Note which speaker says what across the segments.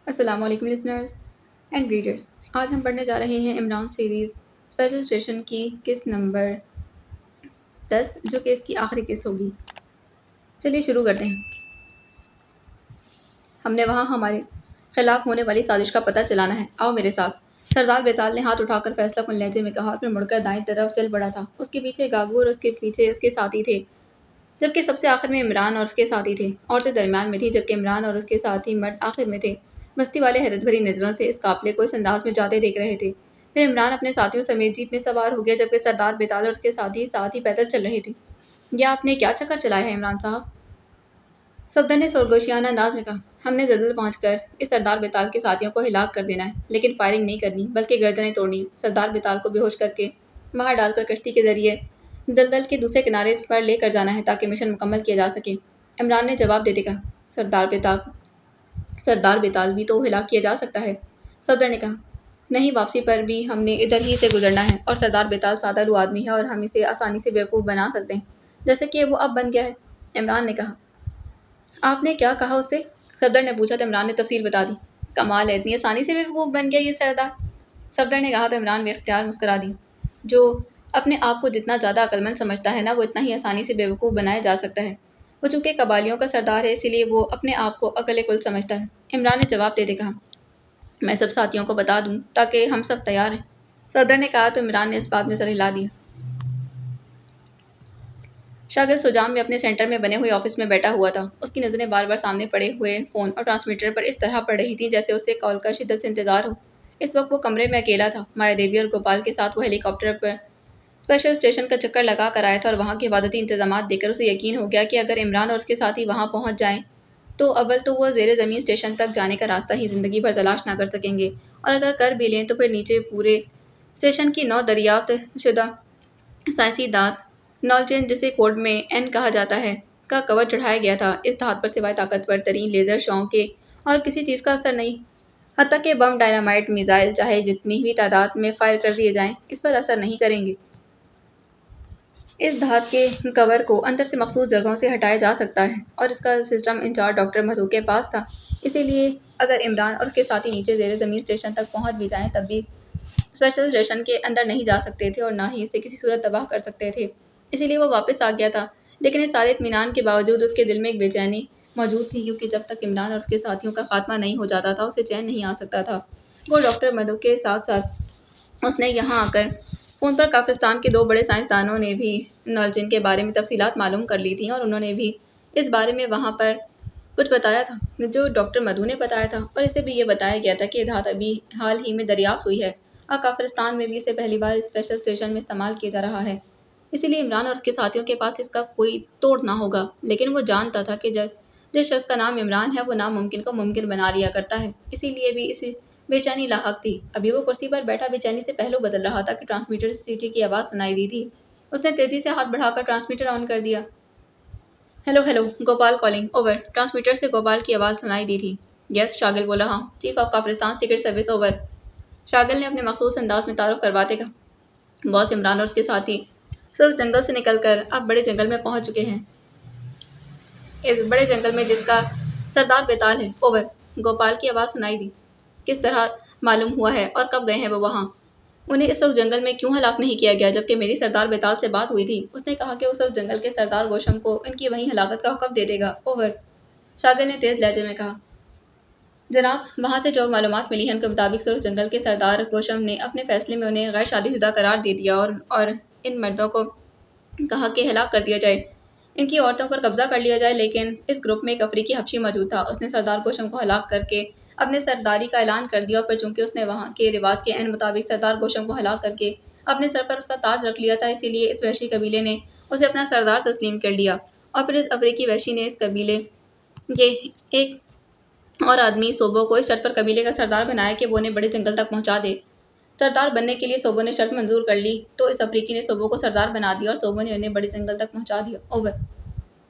Speaker 1: السلام علیکم listeners and readers. آج ہم پڑھنے جا رہے ہیں عمران سیریز اسپیشل اسٹیشن کی قسط نمبر 10 جو کہ اس کی آخری قسط ہوگی. چلیے شروع کرتے ہیں. ہم نے وہاں ہمارے خلاف ہونے والی سازش کا پتہ چلانا ہے. آؤ میرے ساتھ. سردار بیتال نے ہاتھ اٹھا کر فیصلہ کن لہجے میں کہا اور پھر مڑ کر دائیں طرف چل پڑا تھا. اس کے پیچھے گاگو اور اس کے پیچھے اس کے ساتھی تھے، جبکہ سب سے آخر میں عمران اور اس کے ساتھی تھے. عورتیں درمیان میں تھیں جبکہ عمران اور اس کے ساتھی مرد آخر میں تھے. مستی والے حیرت بھری نظروں سے اس قافلے کو اس انداز میں جاتے دیکھ رہے تھے. پھر عمران اپنے ساتھیوں سمیت جیپ میں سوار ہو گیا جبکہ سردار بیتال اور اس کے ساتھی ساتھ ہی پیدل چل رہے تھے. یہ آپ نے کیا چکر چلایا ہے عمران صاحب؟ صفدر نے سرگوشیانہ انداز میں کہا. ہم نے زلزل پہنچ کر اس سردار بیتال کے ساتھیوں کو ہلاک کر دینا ہے، لیکن فائرنگ نہیں کرنی بلکہ گردنیں توڑنی. سردار بیتال کو بے ہوش کر کے باہر ڈال کر کشتی کے ذریعے دلدل کے دوسرے کنارے پر لے کر جانا ہے تاکہ مشن مکمل کیا جا سکے. عمران نے جواب دیتے کہا. سردار بیتال بھی تو ہلاک کیا جا سکتا ہے. صفدر نے کہا. نہیں، واپسی پر بھی ہم نے ادھر ہی سے گزرنا ہے اور سردار بیتال سادہ لو آدمی ہے اور ہم اسے آسانی سے بیوقوف بنا سکتے ہیں، جیسے کہ وہ اب بن گیا ہے. عمران نے کہا. آپ نے کیا کہا اس سے؟ صفدر نے پوچھا تو عمران نے تفصیل بتا دی. کمال ہے، اتنی آسانی سے بیوقوف بن گیا یہ سردار؟ صفدر نے کہا تو عمران بے اختیار مسکرا دی. جو اپنے آپ کو جتنا زیادہ عقلمند سمجھتا ہے نا، وہ اتنا ہی آسانی سے بیوقوف بنایا جا سکتا ہے. وہ چونکہ قبائلیوں کا سردار ہے اسی لیے وہ اپنے آپ کو عقل کل سمجھتا ہے. عمران نے جواب دیتے کہا. میں سب ساتھیوں کو بتا دوں تاکہ ہم سب تیار ہیں. صفدر نے کہا تو عمران نے اس بات میں سر ہلا دیا. شاگرد سجام میں اپنے سینٹر میں بنے ہوئے آفس میں بیٹھا ہوا تھا. اس کی نظریں بار بار سامنے پڑے ہوئے فون اور ٹرانسمیٹر پر اس طرح پڑ رہی تھیں جیسے اسے کال کا شدت سے انتظار ہو. اس وقت وہ کمرے میں اکیلا تھا. مایا دیوی اور گوپال کے ساتھ وہ ہیلی کاپٹر پر اسپیشل اسٹیشن کا چکر لگا کر آیا تھا اور وہاں کے حفاظتی انتظامات دیکھ کر اسے یقین ہو گیا کہ اگر عمران اور اس کے ساتھی وہاں پہنچ جائیں تو اول تو وہ زیر زمین اسٹیشن تک جانے کا راستہ ہی زندگی بھر تلاش نہ کر سکیں گے، اور اگر کر بھی لیں تو پھر نیچے پورے اسٹیشن کی نو دریافت شدہ سائنسی دھات نالچین، جسے کوڈ میں این کہا جاتا ہے، کا کور چڑھایا گیا تھا. اس دھات پر سوائے طاقتور ترین لیزر شعاؤں کے اور کسی چیز کا اثر نہیں. حتیٰ کہ بم، ڈائنامائٹ، میزائل چاہے جتنی بھی تعداد میں فائر کر دیے جائیں اس پر اثر نہیں کریں گے. اس دھات کے کور کو اندر سے مخصوص جگہوں سے ہٹایا جا سکتا ہے اور اس کا سسٹم انچارج ڈاکٹر مدھو کے پاس تھا. اسی لیے اگر عمران اور اس کے ساتھی نیچے زیر زمین اسٹیشن تک پہنچ بھی جائیں تب بھی اسپیشل اسٹیشن کے اندر نہیں جا سکتے تھے اور نہ ہی اسے کسی صورت تباہ کر سکتے تھے. اسی لیے وہ واپس آ گیا تھا. لیکن اس سارے اطمینان کے باوجود اس کے دل میں ایک بے چینی موجود تھی، کیونکہ جب تک عمران اور اس کے ساتھیوں کا خاتمہ نہیں ہو جاتا تھا اسے چین نہیں آ سکتا تھا. وہ ڈاکٹر مدھو کے ساتھ ساتھ اس نے یہاں آ کر فون پر کافرستان کے دو بڑے سائنسدانوں نے بھی نالچین کے بارے میں تفصیلات معلوم کر لی تھیں اور انہوں نے بھی اس بارے میں وہاں پر کچھ بتایا تھا جو ڈاکٹر مدھو نے بتایا تھا، اور اسے بھی یہ بتایا گیا تھا کہ یہ دھات ابھی حال ہی میں دریافت ہوئی ہے اور کافرستان میں بھی اسے پہلی بار اسپیشل اسٹیشن میں استعمال کیا جا رہا ہے. اسی لیے عمران اور اس کے ساتھیوں کے پاس اس کا کوئی توڑ نہ ہوگا. لیکن وہ جانتا تھا کہ جس شخص کا نام عمران ہے وہ ناممکن کو ممکن بنا لیا کرتا ہے. اسی لیے بھی اسے بے چینی لاحق تھی. ابھی وہ کرسی پر بیٹھا بے چینی سے پہلو بدل رہا تھا کہ ٹرانسمیٹر سے سیٹی کی آواز سنائی دی تھی. اس نے تیزی سے ہاتھ بڑھا کر ٹرانسمیٹر آن کر دیا. Hello hello, Gopal calling, over. Transmitter سے گوپال کی آواز سنائی دی تھی. یس، شاگل بول رہا ہوں، chief of Kafiristan secret service, over. Shagal نے اپنے مخصوص انداز میں تعارف کرواتے کہا. باس عمران اور اس کے ساتھی صرف جنگل سے نکل کر اب بڑے جنگل میں پہنچ چکے ہیں. اس بڑے جنگل میں جس کا سردار بیتال ہے، اوور. گوپال کی آواز سنائی دی. کس طرح معلوم ہوا ہے اور کب گئے ہیں وہ وہاں؟ انہیں اس سرخ جنگل میں کیوں ہلاک نہیں کیا گیا جبکہ میری سردار بیتال سے بات ہوئی تھی؟ اس نے کہا کہ وہ سرخ جنگل کے سردار گوشم کو ان کی وہیں ہلاکت کا حکم دے دے گا، اوور. شاگل نے تیز لہجے میں کہا. جناب، وہاں سے جو معلومات ملی ہیں ان کے مطابق سرخ جنگل کے سردار گوشم نے اپنے فیصلے میں انہیں غیر شادی شدہ قرار دے دیا اور ان مردوں کو کہا کہ ہلاک کر دیا جائے، ان کی عورتوں پر قبضہ کر لیا جائے. لیکن اس گروپ میں ایک افریقی حبشی موجود تھا. اس نے سردار گوشم کو ہلاک کر کے اپنے سرداری کا اعلان کر دیا، اور پھر چونکہ اس نے وہاں کے رواج کے عین مطابق سردار گوشم کو ہلاک کر کے اپنے سر پر اس کا تاج رکھ لیا تھا، اسی لیے اس وحشی قبیلے نے اسے اپنا سردار تسلیم کر لیا. اور پھر اس افریقی وحشی نے اس قبیلے کے ایک اور آدمی صوبوں کو اس شرط پر قبیلے کا سردار بنایا کہ وہ انہیں بڑے جنگل تک پہنچا دے. سردار بننے کے لیے صوبوں نے شرط منظور کر لی تو اس افریقی نے صوبوں کو سردار بنا دیا اور صوبوں نے انہیں بڑے جنگل تک پہنچا دیا، اوور.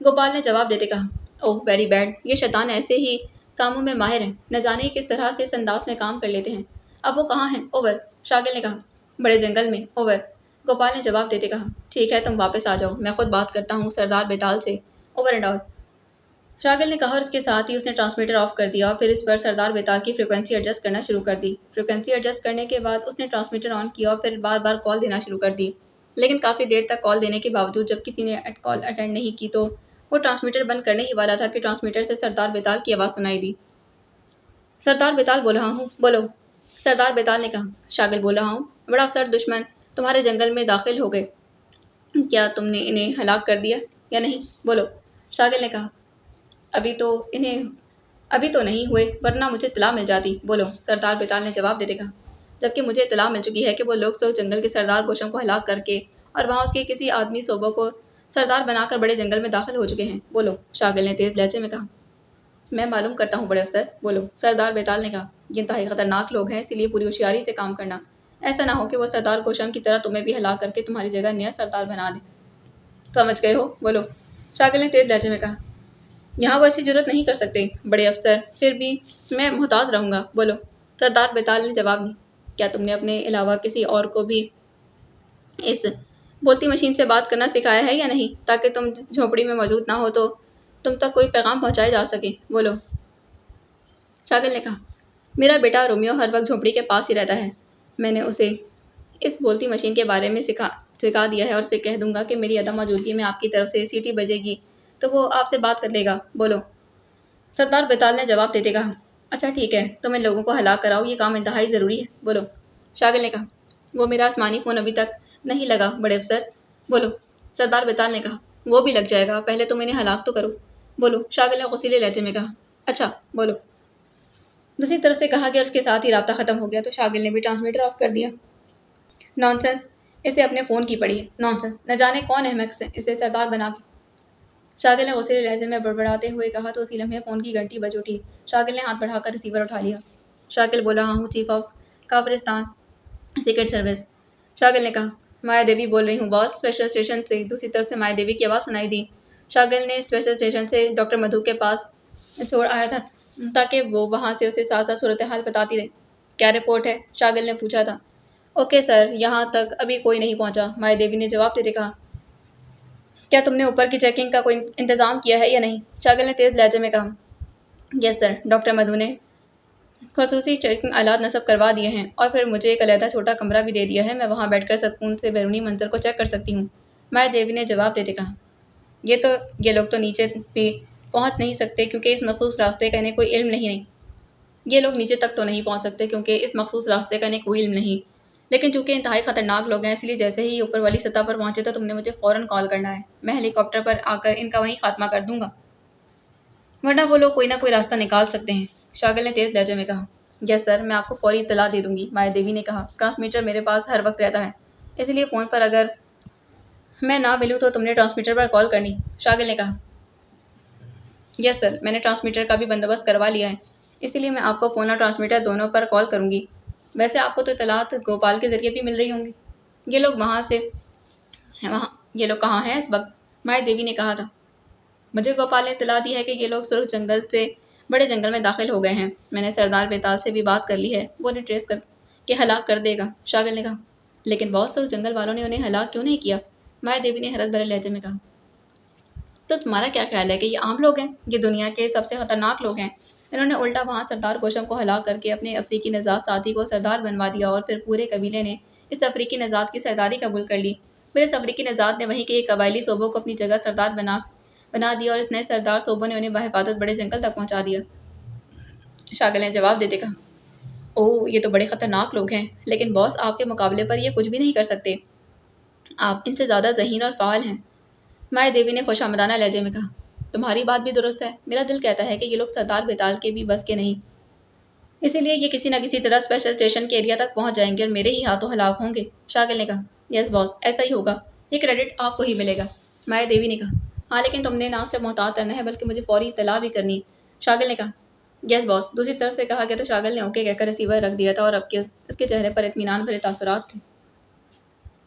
Speaker 1: گوپال نے جواب دیتے کہا. اوہ ویری بیڈ، یہ شیطان ایسے ہی کاموں میں ماہر ہیں، نہ جانے کس طرح سے اس انداز میں کام کر لیتے ہیں. اب وہ کہاں ہیں، اوور. شاگل نے کہا. بڑے جنگل میں، اوور. گوپال نے جواب دیتے کہا. ٹھیک ہے، تم واپس آ جاؤ، میں خود بات کرتا ہوں سردار بیتال سے، اوور اینڈ آؤٹ. شاگل نے کہا اور اس کے ساتھ ہی اس نے ٹرانسمیٹر آف کر دیا اور پھر اس پر سردار بیتال کی فریکوینسی ایڈجسٹ کرنا شروع کر دی۔ فریکوینسی ایڈجسٹ کرنے کے بعد اس نے ٹرانسمیٹر آن کیا اور پھر بار بار کال دینا شروع کر دی، لیکن کافی دیر تک کال دینے کے باوجود جب کسی نے کال اٹینڈ نہیں کی تو وہ ٹرانسمیٹر بند کرنے ہی والا تھا کہ ٹرانسمیٹر سے سردار بیتال کی آواز سنائی دی۔ سردار بیتال بول رہا ہوں، بولو۔ سردار بیتال نے کہا۔ شاگل بول رہا ہوں، بڑا افسر دشمن تمہارے جنگل میں داخل ہو گئے، کیا تم نے انہیں ہلاک کر دیا یا نہیں؟ بولو۔ شاگل نے کہا، ابھی تو نہیں ہوئے، ورنہ مجھے اطلاع مل جاتی۔ بولو۔ سردار بیتال نے جواب دیتے کہا، جبکہ مجھے اطلاع مل چکی ہے کہ وہ لوگ جنگل کے سردار گوشم کو ہلاک کر کے اور وہاں اس کے کسی آدمی صوبوں کو سردار بنا کر بڑے جنگل میں داخل ہو چکے ہیں۔ بولو۔ شاگل نے تیز لہجے میں کہا، میں معلوم کرتا ہوں بڑے افسر۔ بولو۔ سردار بیتال نے کہا، یہ انتہائی خطرناک لوگ ہیں، اسی لیے پوری ہوشیاری سے کام کرنا، ایسا نہ ہو کہ وہ سردار گوشم کی طرح تمہیں بھی ہلاک کر کے تمہاری جگہ نیا سردار بنا دیں۔ سمجھ گئے ہو؟ بولو۔ شاگل نے تیز لہجے میں کہا، یہاں وہ ایسی جرات نہیں کر سکتے بڑے افسر، پھر بھی میں محتاط رہوں گا۔ بولو۔ سردار بیتال نے جواب دی، کیا تم نے اپنے علاوہ کسی اور کو بھی اس بولتی مشین سے بات کرنا سکھایا ہے یا نہیں، تاکہ تم جھونپڑی میں موجود نہ ہو تو تم تک کوئی پیغام پہنچایا جا سکے؟ بولو۔ شاگل نے کہا، میرا بیٹا رومیو ہر وقت جھونپڑی کے پاس ہی رہتا ہے، میں نے اسے اس بولتی مشین کے بارے میں سکھا دیا ہے اور اسے کہہ دوں گا کہ میری عدم موجودگی میں آپ کی طرف سے سیٹی بجے گی تو وہ آپ سے بات کر لے گا۔ بولو۔ سردار بیتال نے جواب دیتے کہا، اچھا ٹھیک ہے، تم ان لوگوں کو ہلاک کراؤ، یہ کام انتہائی ضروری ہے۔ بولو۔ شاگل نے کہا، وہ میرا آسمانی فون ابھی تک نہیں لگا بڑے افسر۔ بولو۔ سردار بیتال نے کہا، وہ بھی لگ جائے گا، پہلے تم انہیں ہلاک تو کرو۔ بولو۔ شاگل نے غصیلے لہجے میں کہا، اچھا بولو۔ دوسری طرف سے کہا کہ اس کے ساتھ ہی رابطہ ختم ہو گیا تو شاگل نے بھی ٹرانسمیٹر آف کر دیا۔ نانسنس، اسے اپنے فون کی پڑی ہے، نانسنس، نہ جانے کون احمق اسے سردار بنا کے۔ شاگل نے غصیلے لہجے میں بڑبڑاتے ہوئے کہا تو اسی لمحے فون کی گھنٹی بج اٹھی۔ شاگل نے ہاتھ بڑھا کر ریسیور اٹھا لیا۔ شاگل بول رہا ہوں، chief of Kafiristan secret service. شاگل نے کہا، مایا دیوی بول رہی ہوں باس، اسپیشل اسٹیشن سے۔ دوسری طرف سے مایا دیوی کی آواز سنائی دی۔ شاگل نے اسپیشل اسٹیشن سے ڈاکٹر مدھو کے پاس چھوڑ آیا تھا تاکہ وہ وہاں سے اسے ساتھ ساتھ صورتحال بتاتی رہے۔ کیا رپورٹ ہے؟ شاگل نے پوچھا تھا۔ اوکے سر، یہاں تک ابھی کوئی نہیں پہنچا، مایا دیوی نے جواب دیتے کہا۔ کیا تم نے اوپر کی چیکنگ کا کوئی انتظام کیا ہے یا نہیں؟ شاگل نے تیز لہجے میں کہا، یس سر، ڈاکٹر مدھو نے خصوصی چیکنگ آلات نصب کروا دیے ہیں اور پھر مجھے ایک علیحدہ چھوٹا کمرہ بھی دے دیا ہے، میں وہاں بیٹھ کر سکون سے بیرونی منظر کو چیک کر سکتی ہوں۔ مایا دیوی نے جواب دیتے کہا، یہ لوگ تو نیچے بھی پہنچ نہیں سکتے کیونکہ اس مخصوص راستے کا انہیں کوئی علم نہیں۔ یہ لوگ نیچے تک تو نہیں پہنچ سکتے کیونکہ اس مخصوص راستے کا انہیں کوئی علم نہیں، لیکن چونکہ انتہائی خطرناک لوگ ہیں اس لیے جیسے ہی اوپر والی سطح پر پہنچے تو تم نے مجھے فوراً کال کرنا ہے، میں ہیلی کاپٹر پر آ کر ان کا وہیں خاتمہ کر دوں گا، ورنہ وہ لوگ کوئی نہ کوئی راستہ نکال سکتے ہیں۔ شاگل نے تیز لہجے میں کہا، یس سر، میں آپ کو فوری اطلاع دے دوں گی۔ مایا دیوی نے کہا، ٹرانسمیٹر میرے پاس ہر وقت رہتا ہے، اس لیے فون پر اگر میں نہ ملوں تو تم نے ٹرانسمیٹر پر کال کرنی۔ شاگل نے کہا، یس سر، میں نے ٹرانسمیٹر کا بھی بندوبست کروا لیا ہے، اسی لیے میں آپ کو فون اور ٹرانسمیٹر دونوں پر کال کروں گی۔ ویسے آپ کو تو اطلاعات گوپال کے ذریعے بھی مل رہی ہوں گی۔ یہ لوگ کہاں ہیں اس وقت؟ مایا دیوی نے کہا تھا، مجھے گوپال نے اطلاع دی ہے کہ یہ لوگ سرخ جنگل سے بڑے جنگل میں داخل ہو گئے ہیں، میں نے سردار بیتال سے بھی بات کر لی ہے، وہ انہیں ٹریس کر کے ہلاک کر دے گا۔ شاگل نے کہا، لیکن بہت سرخ جنگل والوں نے انہیں ہلاک کیوں نہیں کیا؟ مایا دیوی نے حیرت بھرے لہجے میں کہا، تو تمہارا کیا خیال ہے کہ یہ عام لوگ ہیں؟ یہ دنیا کے سب سے خطرناک لوگ ہیں، انہوں نے الٹا وہاں سردار گوشم کو ہلاک کر کے اپنے افریقی نژاد ساتھی کو سردار بنوا دیا اور پھر پورے قبیلے نے اس افریقی نژاد کی سرداری قبول کر لی، پھر اس افریقی نژاد نے وہیں کے قبائلی صوبوں کو اپنی جگہ سردار بنا دیا اور اس نئے سردار صوبوں نے انہیں بحفاظت بڑے جنگل تک پہنچا دیا۔ شاگل نے جواب دیتے کہا، اوہ، یہ تو بڑے خطرناک لوگ ہیں، لیکن باس آپ کے مقابلے پر یہ کچھ بھی نہیں کر سکتے، آپ ان سے زیادہ ذہین اور فعال ہیں۔ مایا دیوی نے خوش آمدانہ لہجے میں کہا، تمہاری بات بھی درست ہے، میرا دل کہتا ہے کہ یہ لوگ سردار بیتال کے بھی بس کے نہیں، اسی لیے یہ کسی نہ کسی طرح اسپیشل اسٹیشن کے ایریا تک پہنچ جائیں گے اور میرے ہی ہاتھوں ہلاک ہوں گے۔ شاگل نے کہا، یس باس، ایسا ہی ہوگا، یہ کریڈٹ آپ کو ہی ملے گا۔ مایا دیوی نے کہا، ہاں لیکن تم نے نہ صرف محتاط رہنا ہے بلکہ مجھے فوری اطلاع بھی کرنی۔ شاگل نے کہا، یس باس۔ دوسری طرف سے کہا گیا تو شاگل نے اوکے کہہ کر ریسیور رکھ دیا تھا اور اب اس کے چہرے پر اطمینان بھرے تاثرات تھے۔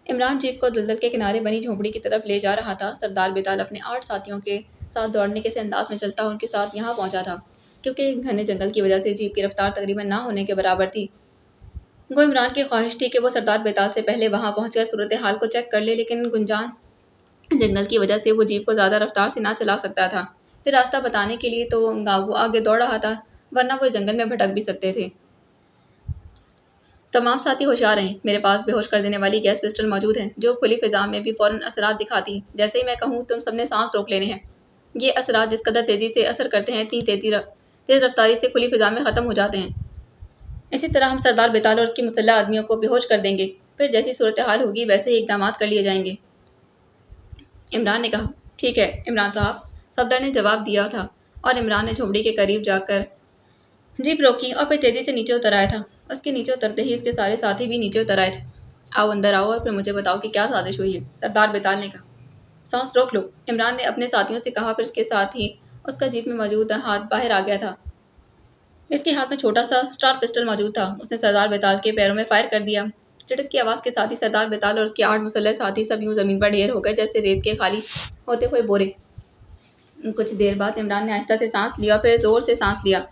Speaker 1: عمران جیپ کو دلدل کے کنارے بنی جھونپڑی کی طرف لے جا رہا تھا۔ سردار بیتال اپنے 8 ساتھیوں کے ساتھ دوڑنے کے انداز میں چلتا ان کے ساتھ یہاں پہنچا تھا، کیونکہ گھنے جنگل کی وجہ سے جیپ کی رفتار تقریباً نہ ہونے کے برابر تھی۔ گو عمران کی خواہش تھی کہ وہ سردار بیتال سے پہلے وہاں پہنچ کر صورتحال کو چیک کر لے، لیکن گنجان جنگل کی وجہ سے وہ جیپ کو زیادہ رفتار سے نہ چلا سکتا تھا۔ پھر راستہ بتانے کے لیے تو گاگو آگے دوڑ رہا تھا، ورنہ وہ جنگل میں بھٹک بھی سکتے تھے۔ تمام ساتھی ہوشیار رہیں، میرے پاس بے ہوش کر دینے والی گیس پسٹل موجود ہے جو کھلی فضا میں بھی فوراً اثرات دکھاتی ہے۔ جیسے ہی میں کہوں تم سب نے سانس روک لینے ہیں۔ یہ اثرات جس قدر تیزی سے اثر کرتے ہیں اتنی تیز رفتاری سے کھلی فضا میں ختم ہو جاتے ہیں۔ اسی طرح ہم سردار بیتال اور اس کی مسلح آدمیوں کو بے ہوش کر دیں گے، پھر جیسی صورتحال ہوگی ویسے ہی اقدامات کر لیے جائیں گے۔ عمران نے کہا، ٹھیک ہے عمران صاحب، صفدر نے جواب دیا تھا، اور عمران نے جھونپڑی کے قریب جا کر جیپ روکی اور پھر تیزی سے نیچے اتر آیا تھا۔ اس کے نیچے اترتے ہی اس کے سارے ساتھی بھی نیچے اتر آئے تھے۔ آؤ اندر آؤ اور پھر مجھے بتاؤ کہ کیا سازش ہوئی ہے، سردار بیتال نے کہا۔ سانس روک لو، عمران نے اپنے ساتھیوں سے کہا، پھر اس کے ساتھ ہی اس کا جیپ میں موجود ہاتھ باہر آ گیا تھا۔ اس کے ہاتھ میں چھوٹا سا سٹار پسٹل موجود تھا۔ اس نے سردار بیتال کے پیروں میں فائر کر دیا۔ چٹک کی آواز کے ساتھ ہی سردار بیتال اور اس کے 8 مسلح ساتھی سب یوں زمین پر ڈھیر ہو گئے جیسے ریت کے خالی ہوتے ہوئے بورے۔ کچھ دیر بعد عمران نے آہستہ سے سانس لیا اور پھر زور سے سانس لیا۔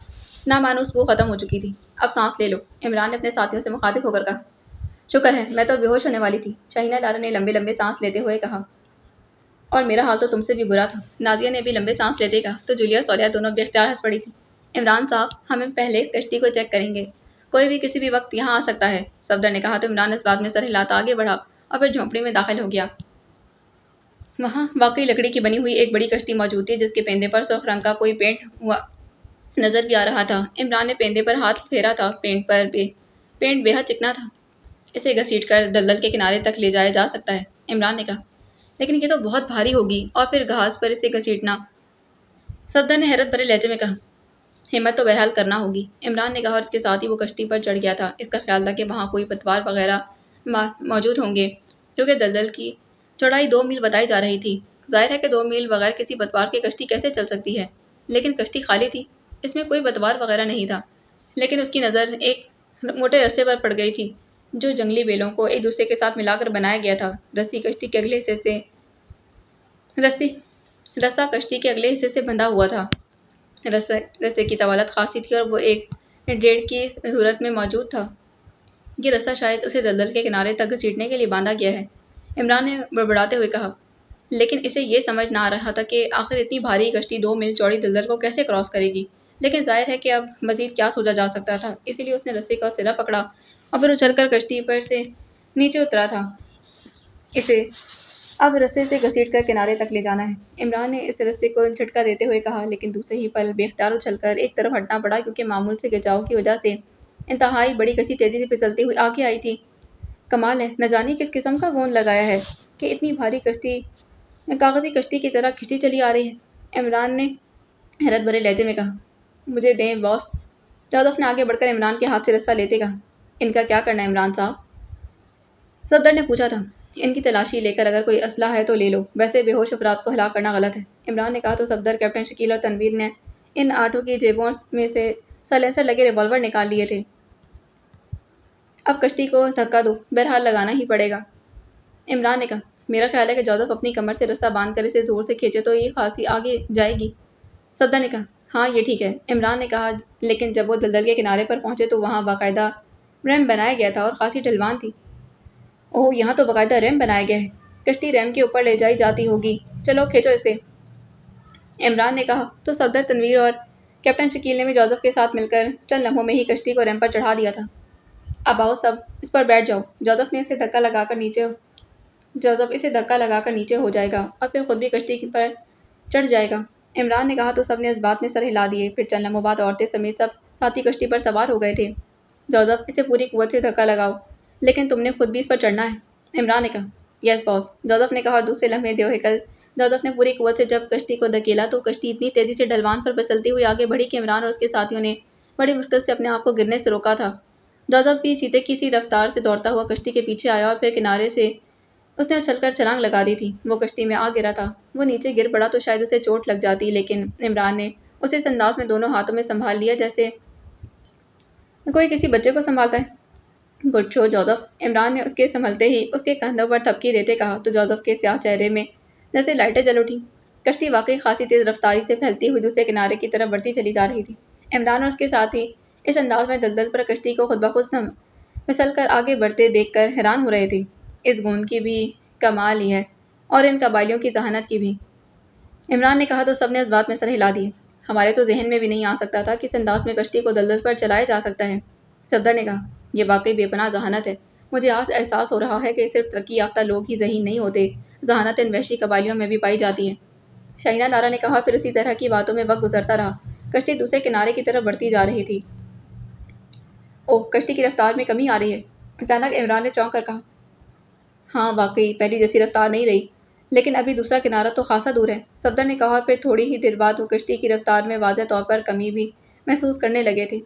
Speaker 1: نامانوس بو ختم ہو چکی تھی۔ اب سانس لے لو، عمران نے اپنے ساتھیوں سے مخاطب ہو کر کہا۔ شکر ہے، میں تو بے ہوش ہونے والی تھی، شاہینہ لارا نے لمبے لمبے سانس لیتے ہوئے کہا۔ اور میرا حال تو تم سے بھی برا تھا، نازیہ نے بھی لمبے سانس لیتے کہا۔ تو جولی اور سولیہ دونوں بے اختیار ہنس پڑی تھی۔ عمران صاحب، ہمیں پہلے کشتی کو چیک کریں گے، کوئی بھی کسی بھی وقت یہاں آ سکتا ہے، صفدر نے کہا۔ تو عمران اس بات میں سر ہلاتا آگے بڑھا اور پھر جھونپڑی میں داخل ہو گیا۔ وہاں واقعی لکڑی کی بنی ہوئی ایک بڑی کشتی موجود تھی جس کے پیندے پر سرخ رنگ کا کوئی پینٹ ہوا نظر بھی آ رہا تھا۔ عمران نے پیندے پر ہاتھ پھیرا تھا، پینٹ بے حد چکنا تھا، اسے گھسیٹ کر دلدل کے کنارے تک لے جایا جا سکتا ہے، عمران نے کہا۔ لیکن یہ تو بہت بھاری ہوگی، اور پھر گھاس پر اسے گھسیٹنا، صفدر نے حیرت بھرے لہجے میں کہا۔ ہمت تو بہرحال کرنا ہوگی، عمران نے کہا، اور اس کے ساتھ ہی وہ کشتی پر چڑھ گیا تھا۔ اس کا خیال تھا کہ وہاں کوئی پتوار وغیرہ موجود ہوں گے، کیونکہ دلدل کی چوڑائی 2 میل بتائی جا رہی تھی۔ ظاہر ہے کہ 2 میل بغیر کسی پتوار کے کشتی کیسے چل سکتی ہے، لیکن کشتی خالی تھی، اس میں کوئی پتوار وغیرہ نہیں تھا۔ لیکن اس کی نظر ایک موٹے رسے پر پڑ گئی تھی جو جنگلی بیلوں کو ایک دوسرے کے ساتھ ملا کر بنایا گیا تھا۔ رسا کشتی کے اگلے حصے سے بندھا ہوا تھا۔ رسے کی طوالت خاصی تھی اور وہ ایک ڈیڑھ کی صورت میں موجود تھا۔ یہ رسا شاید اسے دلدل کے کنارے تک گھسیٹنے کے لیے باندھا گیا ہے، عمران نے بڑبڑاتے ہوئے کہا۔ لیکن اسے یہ سمجھ نہ آ رہا تھا کہ آخر اتنی بھاری کشتی 2 میل چوڑی دلدل کو کیسے کراس کرے گی، لیکن ظاہر ہے کہ اب مزید کیا سوچا جا سکتا تھا، اسی لیے اس نے رسے کا سرا پکڑا اور پھر اچھل کر کشتی پر سے نیچے اترا تھا۔ اسے اب رسے سے گھسیٹ کر کنارے تک لے جانا ہے، عمران نے اس رسے کو جھٹکا دیتے ہوئے کہا، لیکن دوسرے ہی پل بے اختیار اچھل کر ایک طرف ہٹنا پڑا کیونکہ معمول سے کھچاؤ کی وجہ سے انتہائی بڑی کشتی تیزی سے پھسلتی ہوئی آگے آئی تھی۔ کمال ہے، نہ جانے کس قسم کا گوند لگایا ہے کہ اتنی بھاری کشتی کاغذی کشتی کی طرح کھینچی چلی آ رہی ہے، عمران نے حیرت بھرے لہجے میں کہا۔ مجھے دیں باس، جوزف نے آگے بڑھ کر عمران کے ہاتھ سے رسہ لیتے کہا۔ ان کا کیا کرنا ہے عمران صاحب؟ صفدر نے پوچھا تھا۔ ان کی تلاشی لے کر اگر کوئی اسلحہ ہے تو لے لو، ویسے بے ہوش افراد کو ہلاک کرنا غلط ہے، عمران نے کہا۔ تو صفدر، کیپٹن شکیل اور تنویر نے ان 8 کی جیبوں میں سے سائلنسر لگے ریوالور نکال لیے تھے۔ اب کشتی کو دھکا دو، بہرحال لگانا ہی پڑے گا، عمران نے کہا۔ میرا خیال ہے کہ جوزف اپنی کمر سے رسہ باندھ کر اسے زور سے کھینچے تو یہ خاصی آگے جائے گی، صفدر نے کہا۔ ہاں یہ ٹھیک ہے، عمران نے کہا، لیکن جب وہ دلدل کے کنارے پر پہنچے تو وہاں باقاعدہ ریمپ بنایا گیا تھا اور خاصی ڈھلوان تھی۔ اوہ، یہاں تو باقاعدہ ریمپ بنایا گیا ہے، کشتی ریمپ کے اوپر لے جائی جاتی ہوگی، چلو کھینچو اسے، عمران نے کہا۔ تو صفدر، تنویر اور کیپٹن شکیل نے بھی جوزف کے ساتھ مل کر چند لمحوں میں ہی کشتی کو ریمپ پر چڑھا دیا تھا۔ اب آؤ سب اس پر بیٹھ جاؤ، جوزف اسے دھکا لگا کر نیچے ہو جائے گا اور پھر خود بھی کشتی پر چڑھ جائے گا، عمران نے کہا۔ تو سب نے اس بات میں سر ہلا دیے۔ پھر چند لمحوں بعد عورتیں سمیت سب ساتھی کشتی پر سوار ہو گئے تھے۔ جوزف، اسے پوری قوت سے دھکا لگاؤ، لیکن تم نے خود بھی اس پر چڑھنا ہے، عمران نے کہا۔ یس باس، جوزف نے کہا، اور دوسرے لمحے دیوہیکل جوزف نے پوری قوت سے جب کشتی کو دھکیلا تو کشتی اتنی تیزی سے ڈھلوان پر پھسلتی ہوئی آگے بڑھی کہ عمران اور اس کے ساتھیوں نے بڑی مشکل سے اپنے آپ کو گرنے سے روکا تھا۔ جوزف بھی چیتے کی سی رفتار سے دوڑتا ہوا کشتی کے پیچھے آیا اور پھر کنارے سے اس نے اچھل کر چھلانگ لگا دی تھی۔ وہ کشتی میں آ گرا تھا، وہ نیچے گر پڑا تو شاید اسے چوٹ لگ جاتی، لیکن عمران نے اسے اس انداز میں دونوں ہاتھوں میں سنبھال لیا جیسے کوئی کسی بچے کو سنبھالتا ہے۔ گڈ شو جوزف، عمران نے اس کے سنبھلتے ہی اس کے کندھوں پر تھپکی دیتے کہا۔ تو جوزف کے سیاہ چہرے میں جیسے لائٹیں جل اٹھی۔ کشتی واقعی خاصی تیز رفتاری سے پھیلتی ہوئی دوسرے کنارے کی طرف بڑھتی چلی جا رہی تھی۔ عمران اور اس کے ساتھی اس انداز میں دلدل پر کشتی کو خود بخود پھسل کر آگے بڑھتے دیکھ کر حیران ہو رہے تھے۔ اس گوند کی بھی کمال ہی ہے اور ان قبائلیوں کی ذہانت کی بھی۔ عمران نے کہا تو سب نے اس بات میں سر ہلا دیے۔ ہمارے تو ذہن میں بھی نہیں آ سکتا تھا کہ اس انداز میں کشتی کو دلدل پر چلایا جا سکتا ہے۔ صفدر نے کہا، یہ واقعی بے پناہ ذہانت ہے۔ مجھے آج احساس ہو رہا ہے کہ صرف ترقی یافتہ لوگ ہی ذہین نہیں ہوتے، ذہانت ان وحشی قبائلیوں میں بھی پائی جاتی ہے۔ شاہینہ لارا نے کہا، پھر اسی طرح کی باتوں میں وقت گزرتا رہا۔ کشتی دوسرے کنارے کی طرف بڑھتی جا رہی تھی۔ اوہ، کشتی کی رفتار میں کمی آ رہی ہے۔ اچانک عمران نے چونک کر کہا، ہاں واقعی پہلی جیسی رفتار نہیں رہی، لیکن ابھی دوسرا کنارہ تو خاصا دور ہے۔ صفدر نے کہا، پھر تھوڑی ہی دیر بعد وہ کشتی کی رفتار میں واضح طور پر کمی بھی محسوس کرنے لگے تھے۔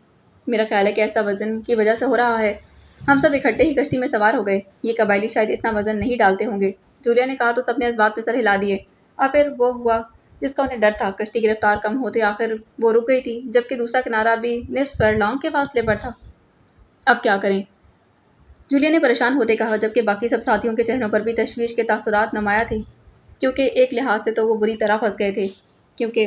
Speaker 1: میرا خیال ہے کہ ایسا وزن کی وجہ سے ہو رہا ہے۔ ہم سب اکٹھے ہی کشتی میں سوار ہو گئے۔ یہ قبائلی شاید اتنا وزن نہیں ڈالتے ہوں گے۔ جولیا نے کہا تو سب نے اس بات پہ سر ہلا دیے۔ اور پھر وہ ہوا جس کا انہیں ڈر تھا۔ کشتی کی رفتار کم ہوتے آخر وہ رک گئی تھی، جبکہ دوسرا کنارہ بھی نصف فرلانگ کے فاصلے پر تھا۔ اب کیا کریں؟ جولیا نے پریشان ہوتے کہا، جبکہ باقی سب ساتھیوں کے چہروں پر بھی تشویش کے تاثرات نمایاں تھے، کیونکہ ایک لحاظ سے تو وہ بری طرح پھنس گئے تھے، کیونکہ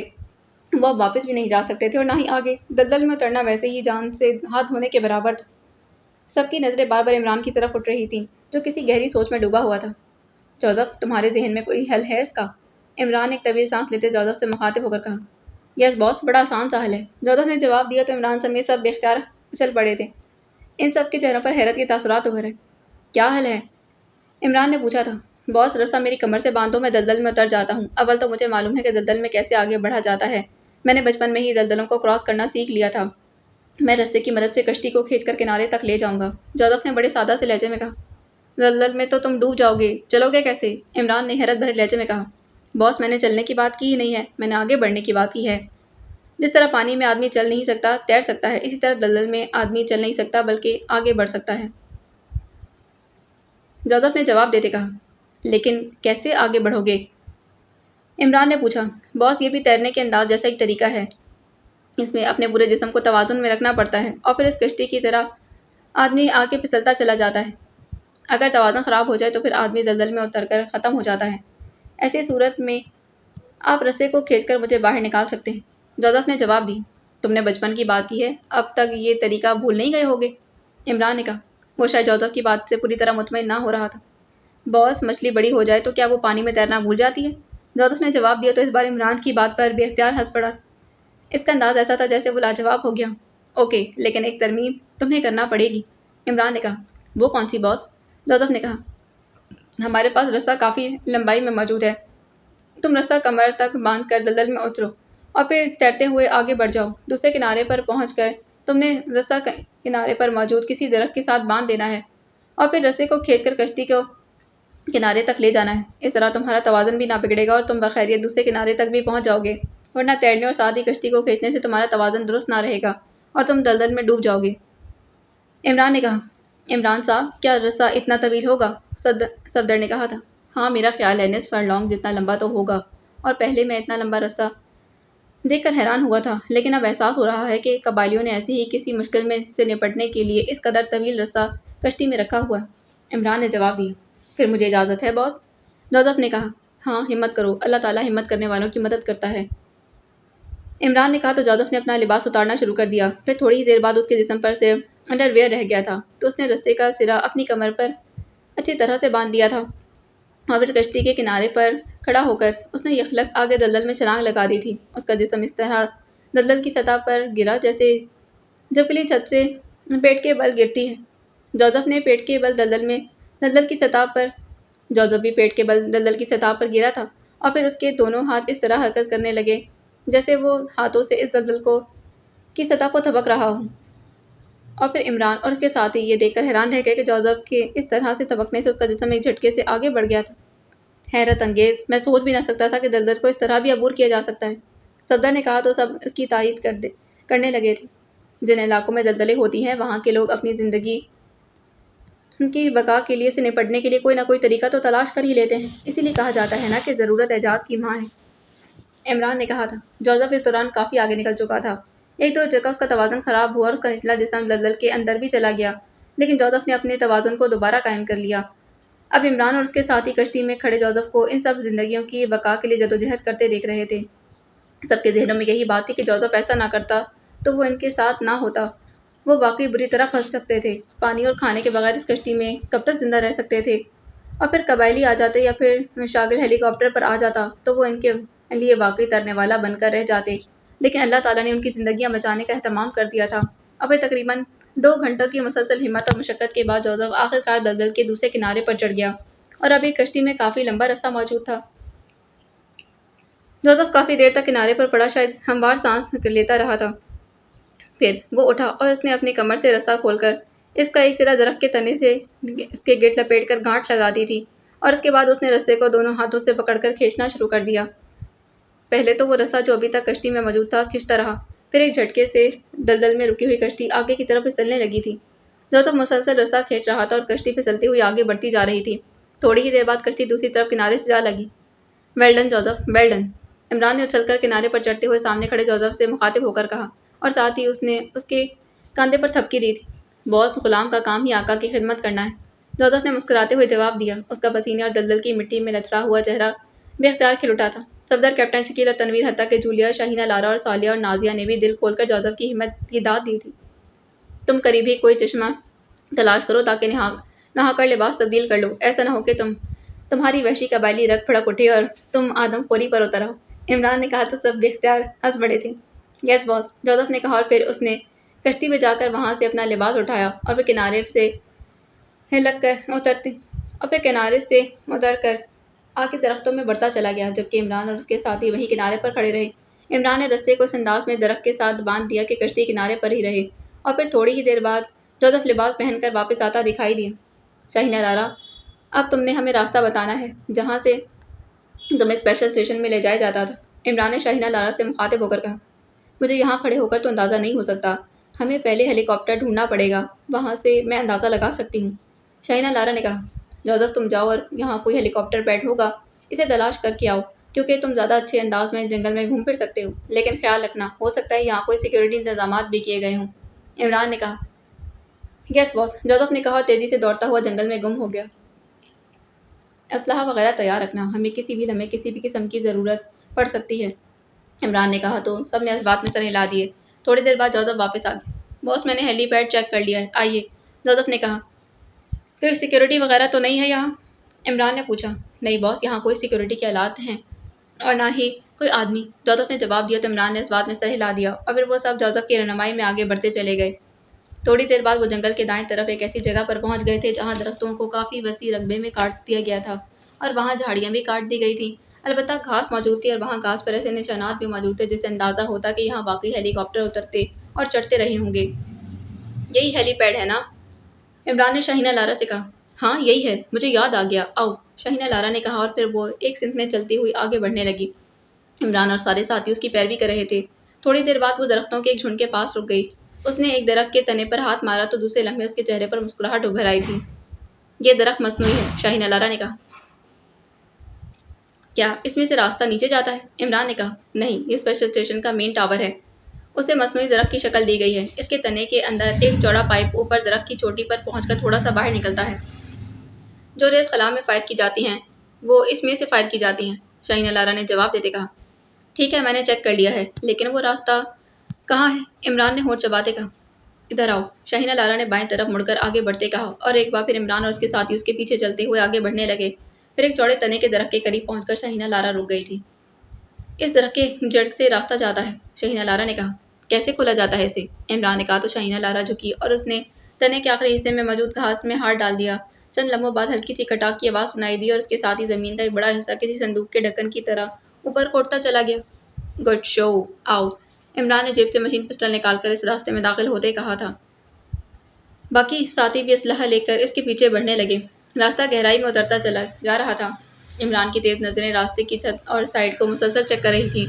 Speaker 1: وہ اب واپس بھی نہیں جا سکتے تھے اور نہ ہی آگے۔ دلدل میں اترنا ویسے ہی جان سے ہاتھ دھونے کے برابر تھا۔ سب کی نظریں بار بار عمران کی طرف اٹھ رہی تھیں، جو کسی گہری سوچ میں ڈوبا ہوا تھا۔ جوزف، تمہارے ذہن میں کوئی حل ہے اس کا؟ عمران نے ایک طویل سانس لیتے جوزف سے مخاطب ہو کر کہا۔ یس باس، بڑا آسان سا حل ہے۔ جوزف نے جواب دیا تو عمران سمیت سب بے اختیار اچھل پڑے تھے۔ ان سب کے چہروں پر حیرت کے تاثرات ابھرے۔ کیا حل ہے؟ عمران نے پوچھا تھا۔ باس، رسہ میری کمر سے باندھ دو، میں دلدل میں اتر جاتا ہوں۔ اول تو مجھے معلوم ہے کہ دلدل میں کیسے آگے بڑھا جاتا ہے۔ میں نے بچپن میں ہی دلدلوں کو کراس کرنا سیکھ لیا تھا۔ میں رسے کی مدد سے کشتی کو کھینچ کر کنارے تک لے جاؤں گا۔ جوزف نے بڑے سادہ سے لہجے میں کہا۔ دلدل میں تو تم ڈوب جاؤ گے، چلو گے کیسے؟ عمران نے حیرت بھرے لہجے میں کہا۔ باس، میں نے چلنے کی بات کی ہی نہیں ہے، میں نے آگے بڑھنے کی بات کی ہے۔ جس طرح پانی میں آدمی چل نہیں سکتا، تیر سکتا ہے، اسی طرح دلدل میں آدمی چل نہیں سکتا بلکہ آگے بڑھ سکتا ہے۔ جوزف نے جواب دیتے کہا۔ لیکن کیسے آگے بڑھو گے؟ عمران نے پوچھا۔ باس، یہ بھی تیرنے کے انداز جیسا ایک طریقہ ہے۔ اس میں اپنے پورے جسم کو توازن میں رکھنا پڑتا ہے اور پھر اس کشتی کی طرح آدمی آگے پھسلتا چلا جاتا ہے۔ اگر توازن خراب ہو جائے تو پھر آدمی دلدل میں اتر کر ختم ہو جاتا ہے۔ ایسی صورت میں آپ رسے کو کھینچ کر مجھے باہر نکال سکتے ہیں۔ جوزف نے جواب دی۔ تم نے بچپن کی بات کی ہے، اب تک یہ طریقہ بھول نہیں گئے ہوگے؟ عمران نے کہا۔ وہ شاید جوزف کی بات سے پوری طرح مطمئن نہ ہو رہا تھا۔ باس، مچھلی بڑی ہو جائے تو کیا وہ پانی میں تیرنا بھول جاتی ہے؟ جوزف نے جواب دیا تو اس بار عمران کی بات پر بے اختیار ہنس پڑا۔ اس کا انداز ایسا تھا جیسے وہ لاجواب ہو گیا۔ اوکے، لیکن ایک ترمیم تمہیں کرنا پڑے گی۔ عمران نے کہا۔ وہ کون سی باس؟ جوزف نے کہا۔ ہمارے پاس رسہ کافی لمبائی میں موجود ہے۔ تم رسہ کمر تک باندھ کر دلدل میں اترو اور پھر تیرتے ہوئے آگے بڑھ جاؤ۔ دوسرے کنارے پر پہنچ کر تم نے رسہ کنارے پر موجود کسی درخت کے ساتھ باندھ دینا ہے اور پھر رسے کو کھینچ کر کشتی کو کنارے تک لے جانا ہے۔ اس طرح تمہارا توازن بھی نہ بگڑے گا اور تم بخیریت دوسرے کنارے تک بھی پہنچ جاؤ گے، ورنہ تیرنے اور ساتھ ہی کشتی کو کھینچنے سے تمہارا توازن درست نہ رہے گا اور تم دلدل میں ڈوب جاؤ گے۔ عمران نے کہا۔ عمران صاحب، کیا رسہ اتنا طویل ہوگا؟ صفدر نے کہا تھا۔ ہاں، میرا خیال ہے نصف فرلانگ جتنا لمبا تو ہوگا، اور پہلے میں اتنا لمبا رسہ دیکھ کر حیران ہوا تھا، لیکن اب احساس ہو رہا ہے کہ قبائلیوں نے ایسے ہی کسی مشکل میں سے نپٹنے کے لیے اس قدر طویل رسہ کشتی میں رکھا ہوا ہے۔ عمران نے جواب دیا۔ پھر مجھے اجازت ہے باس؟ جوزف نے کہا۔ ہاں، ہمت کرو، اللہ تعالیٰ ہمت کرنے والوں کی مدد کرتا ہے۔ عمران نے کہا تو جوزف نے اپنا لباس اتارنا شروع کر دیا۔ پھر تھوڑی ہی دیر بعد اس کے جسم پر صرف انڈر ویئر رہ گیا تھا، تو اس نے رسے کا سرا اپنی کمر پر اچھی طرح سے باندھ لیا تھا اور پھر کشتی کے کنارے پر کھڑا ہو کر اس نے یخلق آگے دلدل میں چھلانگ لگا دی تھی۔ اس کا جسم اس طرح دلدل کی سطح پر گرا جیسے جھپکلی چھت سے پیٹ کے بل گرتی ہے۔ جوزف نے پیٹ کے بل دلدل کی سطح پر جوزف بھی پیٹ کے بل دلدل کی سطح پر گرا تھا اور پھر اس کے دونوں ہاتھ اس طرح حرکت کرنے لگے جیسے وہ ہاتھوں سے اس دلدل کی سطح کو تھپک رہا ہو۔ اور پھر عمران اور اس کے ساتھی یہ دیکھ کر حیران رہ گئے کہ جوزف کے اس طرح سے تھپکنے سے اس کا جسم ایک جھٹکے سے آگے بڑھ گیا تھا۔ حیرت انگیز، میں سوچ بھی نہ سکتا تھا کہ دلدل کو اس طرح بھی عبور کیا جا سکتا ہے۔ صفدر نے کہا تو سب اس کی تائید کرنے لگے تھے۔ جن علاقوں میں دلدلیں ہوتی ہیں وہاں کے لوگ اپنی زندگی کی بقا کے لیے سے نپٹنے کے لیے کوئی نہ کوئی طریقہ تو تلاش کر ہی لیتے ہیں، اسی لیے کہا جاتا ہے نا کہ ضرورت ایجاد کی ماں ہے۔ عمران نے کہا تھا۔ جوزف اس دوران کافی آگے نکل چکا تھا۔ ایک دو جگہ اس کا توازن خراب ہوا اور اس کا نچلا جسم دلدل کے اندر بھی چلا گیا، لیکن جوزف نے اپنے توازن کو دوبارہ قائم کر لیا۔ اب عمران اور اس کے ساتھی کشتی میں کھڑے جوزف کو ان سب زندگیوں کی بقا کے لیے جدوجہد کرتے دیکھ رہے تھے۔ سب کے ذہنوں میں یہی بات تھی کہ جوزف ایسا نہ کرتا تو وہ ان کے ساتھ نہ ہوتا، وہ واقعی بری طرح پھنس سکتے تھے۔ پانی اور کھانے کے بغیر اس کشتی میں کب تک زندہ رہ سکتے تھے؟ اور پھر قبائلی آ جاتے یا پھر شاغل ہیلی کاپٹر پر آ جاتا تو وہ ان کے لیے واقعی ترنے والا بن کر رہ جاتے، لیکن اللہ تعالیٰ نے ان کی زندگیاں بچانے کا اہتمام کر دیا تھا۔ اور پھر تقریباً 2 گھنٹوں کی مسلسل ہمت اور مشقت کے بعد جوزف آخرکار دلدل کے دوسرے کنارے پر چڑھ گیا، اور اب ایک کشتی میں کافی لمبا رستہ موجود تھا۔ جوزف کافی دیر تک کنارے پر پڑا شاید ہموار سانس لیتا رہا تھا۔ پھر وہ اٹھا اور اس نے اپنی کمر سے رسا کھول کر اس کا ایک سرا درخت کے تنے سے اس کے گرد لپیٹ کر گانٹھ لگا دی تھی، اور اس کے بعد اس نے رسے کو دونوں ہاتھوں سے پکڑ کر کھینچنا شروع کر دیا۔ پہلے تو وہ رسا جو ابھی تک کشتی میں موجود تھا کھینچتا رہا، پھر ایک جھٹکے سے دلدل میں رکی ہوئی کشتی آگے کی طرف پھسلنے لگی تھی۔ جوزف مسلسل رسا کھینچ رہا تھا اور کشتی پھسلتی ہوئی آگے بڑھتی جا رہی تھی۔ تھوڑی ہی دیر بعد کشتی دوسری طرف کنارے سے جا لگی۔ Well done Joseph, well done, Imran نے اچھل کر کنارے پر چڑھتے ہوئے سامنے کھڑے جوزف سے مخاطب ہو کر کہا، اور ساتھ ہی اس نے اس کے کاندھے پر تھپکی دی تھی۔ باس، غلام کا کام ہی آقا کی خدمت کرنا ہے، جوزف نے مسکراتے ہوئے جواب دیا۔ اس کا پسینے اور دلدل کی مٹی میں لتھڑا ہوا چہرہ بے اختیار کھل اٹھا تھا۔ صفدر کیپٹن شکیل اور تنویر، حتیٰ کہ جولیا، شاہینہ لارا اور صالحہ اور نازیہ نے بھی دل کھول کر جوزف کی ہمت کی داد دی تھی۔ تم قریب ہی کوئی چشمہ تلاش کرو تاکہ نہا کر لباس تبدیل کر لو، ایسا نہ ہو کہ تمہاری وحشی قبائلی رگ پھڑک اٹھے اور تم آدم خوری پر اتر آؤ۔ عمران نے کہا تو سب بے اختیار ہنس پڑے تھے۔ یس باس، جوزف نے کہا، اور پھر اس نے کشتی میں جا کر وہاں سے اپنا لباس اٹھایا اور پھر کنارے سے اتر کر آگے درختوں میں بڑھتا چلا گیا، جبکہ عمران اور اس کے ساتھی وہیں کنارے پر کھڑے رہے۔ عمران نے رسے کو اس انداز میں درخت کے ساتھ باندھ دیا کہ کشتی کنارے پر ہی رہے، اور پھر تھوڑی ہی دیر بعد جوزف لباس پہن کر واپس آتا دکھائی دیا۔ شاہینہ لارا، اب تم نے ہمیں راستہ بتانا ہے جہاں سے تمہیں اسپیشل اسٹیشن میں لے جایا جاتا تھا، عمران نے شاہینہ لارا سے مخاطب ہو کر کہا۔ مجھے یہاں کھڑے ہو کر تو اندازہ نہیں ہو سکتا، ہمیں پہلے ہیلی کاپٹر ڈھونڈنا پڑے گا، وہاں سے میں اندازہ لگا سکتی ہوں، شاہینہ لارا نے کہا۔ جوزف، تم جاؤ اور یہاں کوئی ہیلی کاپٹر پیڈ ہوگا، اسے تلاش کر کے آؤ، کیونکہ تم زیادہ اچھے انداز میں جنگل میں گھوم پھر سکتے ہو، لیکن خیال رکھنا ہو سکتا ہے یہاں کوئی سیکیورٹی انتظامات بھی کیے گئے ہوں، عمران نے کہا۔ یس باس، جوزف نے کہا اور تیزی سے دوڑتا ہوا جنگل میں گم ہو گیا۔ اسلحہ وغیرہ تیار رکھنا، ہمیں کسی بھی لمحے کسی بھی قسم کی ضرورت پڑ سکتی ہے، عمران نے کہا تو سب نے اس بات میں سر ہلا دیے۔ تھوڑی دیر بعد جوزف واپس آ گیا۔ باس، میں نے ہیلی پیڈ چیک کر لیا ہے، آئیے، جوزف نے کہا۔ کوئی سیکیورٹی وغیرہ تو نہیں ہے یہاں، عمران نے پوچھا۔ نہیں باس، یہاں کوئی سیکیورٹی کے آلات ہیں اور نہ ہی کوئی آدمی، جوزف نے جواب دیا تو عمران نے اس بات میں سر ہلا دیا، اور پھر وہ سب جوزف کی رہنمائی میں آگے بڑھتے چلے گئے۔ تھوڑی دیر بعد وہ جنگل کے دائیں طرف ایک ایسی جگہ پر پہنچ گئے تھے جہاں درختوں کو کافی وسیع رقبے میں کاٹ دیا گیا تھا، اور وہاں جھاڑیاں بھی کاٹ دی گئی تھیں، البتہ گھاس موجود تھی، اور وہاں گھاس پر ایسے نشانات بھی موجود تھے جس سے اندازہ ہوتا کہ یہاں واقعی ہیلی کاپٹر اترتے اور چڑھتے رہے ہوں گے۔ یہی ہیلی پیڈ ہے نا؟ عمران نے شاہینہ لارا سے کہا۔ ہاں یہی ہے، مجھے یاد آ گیا، آؤ، شاہینہ لارا نے کہا، اور پھر وہ ایک سمت میں چلتی ہوئی آگے بڑھنے لگی۔ عمران اور سارے ساتھی اس کی پیروی کر رہے تھے۔ تھوڑی دیر بعد وہ درختوں کے ایک جھنڈ کے پاس رک گئی۔ اس نے ایک درخت کے تنے پر ہاتھ مارا تو دوسرے لمحے اس کے چہرے پر مسکراہٹ ابھر آئی تھی۔ یہ درخت مصنوعی ہے، شاہینہ لارا نے کہا۔ کیا اس میں سے راستہ نیچے جاتا ہے؟ عمران نے کہا۔ نہیں، یہ اسپیشل اسٹیشن کا مین ٹاور ہے، اسے مصنوعی درخت کی شکل دی گئی ہے، اس کے تنے کے اندر ایک چوڑا پائپ اوپر درخت کی چوٹی پر پہنچ کر تھوڑا سا باہر نکلتا ہے۔ جو ریز خلا میں فائر کی جاتی ہیں وہ اس میں سے فائر کی جاتی ہیں، شاہینہ لارا نے جواب دیتے کہا۔ ٹھیک ہے، میں نے چیک کر لیا ہے، لیکن وہ راستہ کہاں ہے؟ عمران نے ہونٹ چباتے کہا۔ ادھر آؤ، شاہینہ لارا نے بائیں طرف مڑ کر آگے بڑھتے کہا، اور ایک بار پھر عمران اور اس کے ساتھی اس کے پیچھے چلتے ہوئے آگے بڑھنے لگے۔ پھر ایک چوڑے تنے کے درخت کے قریب پہنچ کر شاہینہ لارا رک گئی تھی۔ اس درخت کے جڑ سے راستہ جاتا ہے، شاہینہ لارا نے کہا۔ کیسے کھولا جاتا ہے اسے؟ عمران نے کہا تو شاہینہ لارا جھکی اور اس نے تنے کے آخری حصے میں موجود گھاس میں ہاتھ ڈال دیا۔ چند لمحوں بعد ہلکی سی کھٹاک کی آواز سنائی دی اور اس کے ساتھ ہی زمین کا ایک بڑا حصہ کسی صندوق کے ڈھکن کی طرح اوپر کو اٹھتا چلا گیا۔ گڈ شو، آؤ، عمران نے جیب سے مشین پسٹل نکال کر اس راستے میں داخل ہوتے کہا تھا۔ باقی ساتھی بھی اسلحہ لے کر اس کے پیچھے بڑھنے لگے۔ راستہ گہرائی میں اترتا چلا جا رہا تھا۔ عمران کی تیز نظریں راستے کی چھت اور سائڈ کو مسلسل چیک کر رہی تھیں،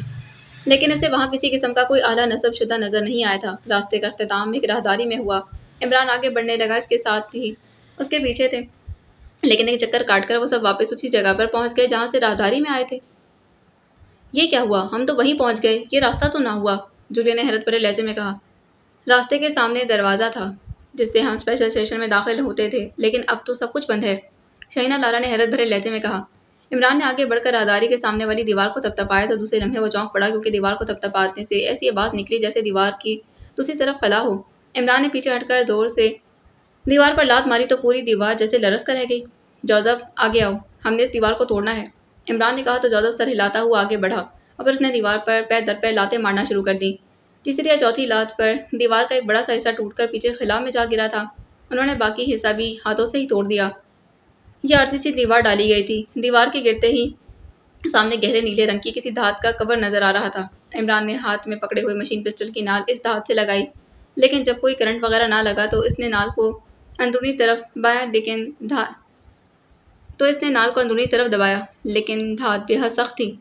Speaker 1: لیکن اسے وہاں کسی قسم کا کوئی آلہ نصب شدہ نظر نہیں آیا تھا۔ راستے کا اختتام ایک راہداری میں ہوا۔ عمران آگے بڑھنے لگا، اس کے ساتھ ہی اس کے پیچھے تھے، لیکن ایک چکر کاٹ کر وہ سب واپس اسی جگہ پر پہنچ گئے جہاں سے راہداری میں آئے تھے۔ یہ کیا ہوا؟ ہم تو وہیں پہنچ گئے، یہ راستہ تو نہ ہوا، جولیا نے حیرت بھرے لہجے میں کہا۔ راستے کے سامنے دروازہ تھا جس سے ہم اسپیشل اسٹیشن میں داخل ہوتے تھے، لیکن اب تو سب کچھ بند ہے، شاہینہ لارا نے حیرت بھرے لہجے میں کہا۔ عمران نے آگے بڑھ کر راہداری کے سامنے والی دیوار کو تپتپایا تو دوسرے لمحے وہ چونک پڑا، کیونکہ دیوار کو تپتپانے سے ایسی آواز نکلی جیسے دیوار کی دوسری طرف خلا ہو۔ عمران نے پیچھے ہٹ کر زور سے دیوار پر لات ماری تو پوری دیوار جیسے لرز کر رہ گئی۔ جوزف، آگے آؤ، ہم نے اس دیوار کو توڑنا ہے، عمران نے کہا تو جوزف سر ہلاتا ہوا آگے بڑھا۔ اور پھر اس نے دیوار پر پیر در پیر لاتیں مارنا شروع کر دی۔ تیسری یا چوتھی لات پر دیوار کا ایک بڑا سا حصہ ٹوٹ کر پیچھے خلا میں جا گرا تھا۔ انہوں نے باقی حصہ بھی ہاتھوں سے ہی توڑ دیا۔ یہ عارضی سی دیوار ڈالی گئی تھی۔ دیوار کے گرتے ہی سامنے گہرے نیلے رنگ کی کسی دھات کا کور نظر آ رہا تھا۔ عمران نے ہاتھ میں پکڑے ہوئے مشین پسٹل کی نال اس دھات سے لگائی، لیکن جب کوئی کرنٹ وغیرہ نہ لگا تو اس نے نال کو اندرونی طرف دبایا، لیکن دھات بے حد سخت تھی۔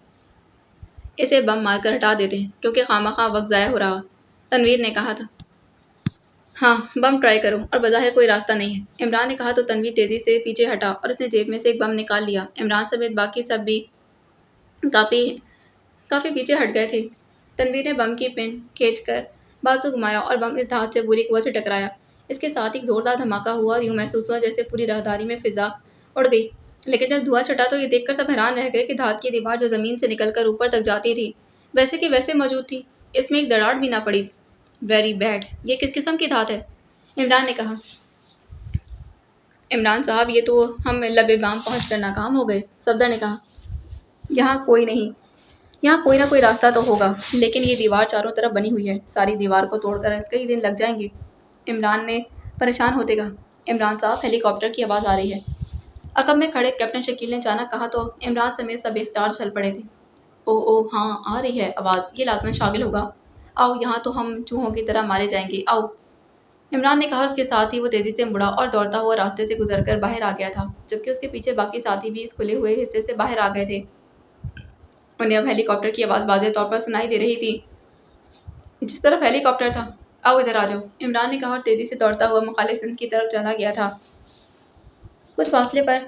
Speaker 1: اسے بم مار کر ہٹا دیتے ہیں کیونکہ خواہ وقت ضائع ہو رہا، تنویر نے کہا تھا۔ ہاں، بم ٹرائی کرو، اور بظاہر کوئی راستہ نہیں ہے، عمران نے کہا تو تنویر تیزی سے پیچھے ہٹا اور اس نے جیب میں سے ایک بم نکال لیا۔ عمران سمیت باقی سب بھی کافی پیچھے ہٹ گئے تھے۔ تنویر نے بم کی پن کھینچ کر بازو گھمایا اور بم اس دھات سے پوری قوت سے ٹکرایا۔ اس کے ساتھ ایک زوردار دھماکہ ہوا اور یوں محسوس ہوا جیسے پوری راہداری میں فضا اڑ گئی۔ لیکن جب دھواں چھٹا تو یہ دیکھ کر سب حیران رہ گئے کہ دھات کی دیوار جو زمین سے نکل کر اوپر تک جاتی تھی ویسے کی ویسے موجود تھی، اس میں ایک دراڑ بھی نہ پڑی۔ ویری بیڈ، یہ کس قسم کی دھات ہے؟ عمران نے کہا۔ عمران صاحب، یہ تو ہم لب بام پہنچ کر ناکام ہو گئے، صفدر نے کہا۔ یہاں کوئی نہ کوئی راستہ تو ہوگا، لیکن یہ دیوار چاروں طرف بنی ہوئی ہے، ساری دیوار کو توڑ کر کئی دن لگ جائیں گے، عمران نے پریشان ہوتے کہا۔ عمران صاحب، ہیلی کاپٹر کی آواز آ رہی ہے، عقب میں کھڑے کیپٹن شکیل نے اچانک کہا تو عمران سمیت سب اختیار چل پڑے تھے۔ او ہاں، آ رہی ہے آواز، یہ لازماً شاغل ہوگا، آؤ یہاں تو ہم چوہوں کی طرح مارے جائیں گے، آؤ، عمران نے کہا اور اس کے ساتھ ہی وہ تیزی سے مڑا اور دوڑتا ہوا راستے سے گزر کر باہر آ گیا تھا، جبکہ اس کے پیچھے باقی ساتھی بھی اس کھلے ہوئے حصے سے باہر آ گئے تھے۔ انہیں اب ہیلی کاپٹر کی آواز واضح طور پر سنائی دے رہی تھی، جس طرف ہیلی کاپٹر تھا۔ آؤ ادھر آ جاؤ، عمران نے کہا اور تیزی سے دوڑتا ہوا مخالف سمت کی طرف چلا گیا تھا۔ کچھ فاصلے پر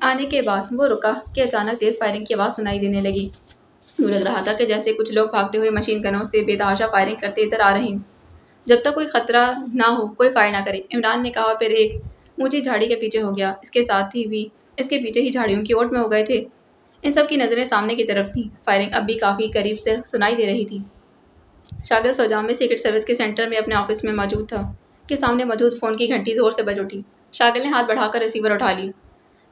Speaker 1: آنے کے بعد وہ رکا کہ اچانک تیز فائرنگ کی آواز سنائی دینے لگی۔ یوں لگ رہا تھا کہ جیسے کچھ لوگ بھاگتے ہوئے مشین گنوں سے بے تحاشا فائرنگ کرتے ادھر آ رہے ہیں۔ جب تک کوئی خطرہ نہ ہو کوئی فائر نہ کرے، عمران نے کہا اور پھر ایک اونچی جھاڑی کے پیچھے ہو گیا۔ اس کے ساتھ ہی بھی اس کے پیچھے ہی جھاڑیوں کی اوٹ میں ہو گئے تھے۔ ان سب کی نظریں سامنے کی طرف تھیں۔ فائرنگ اب بھی کافی قریب سے سنائی دے رہی تھی۔ شاگل سوجام میں سیکرٹ سروس کے سینٹر میں اپنے آفس میں موجود تھا کہ سامنے موجود فون کی گھنٹی زور سے بج اٹھی۔ شاگل نے ہاتھ بڑھا کر ریسیور اٹھا لیا۔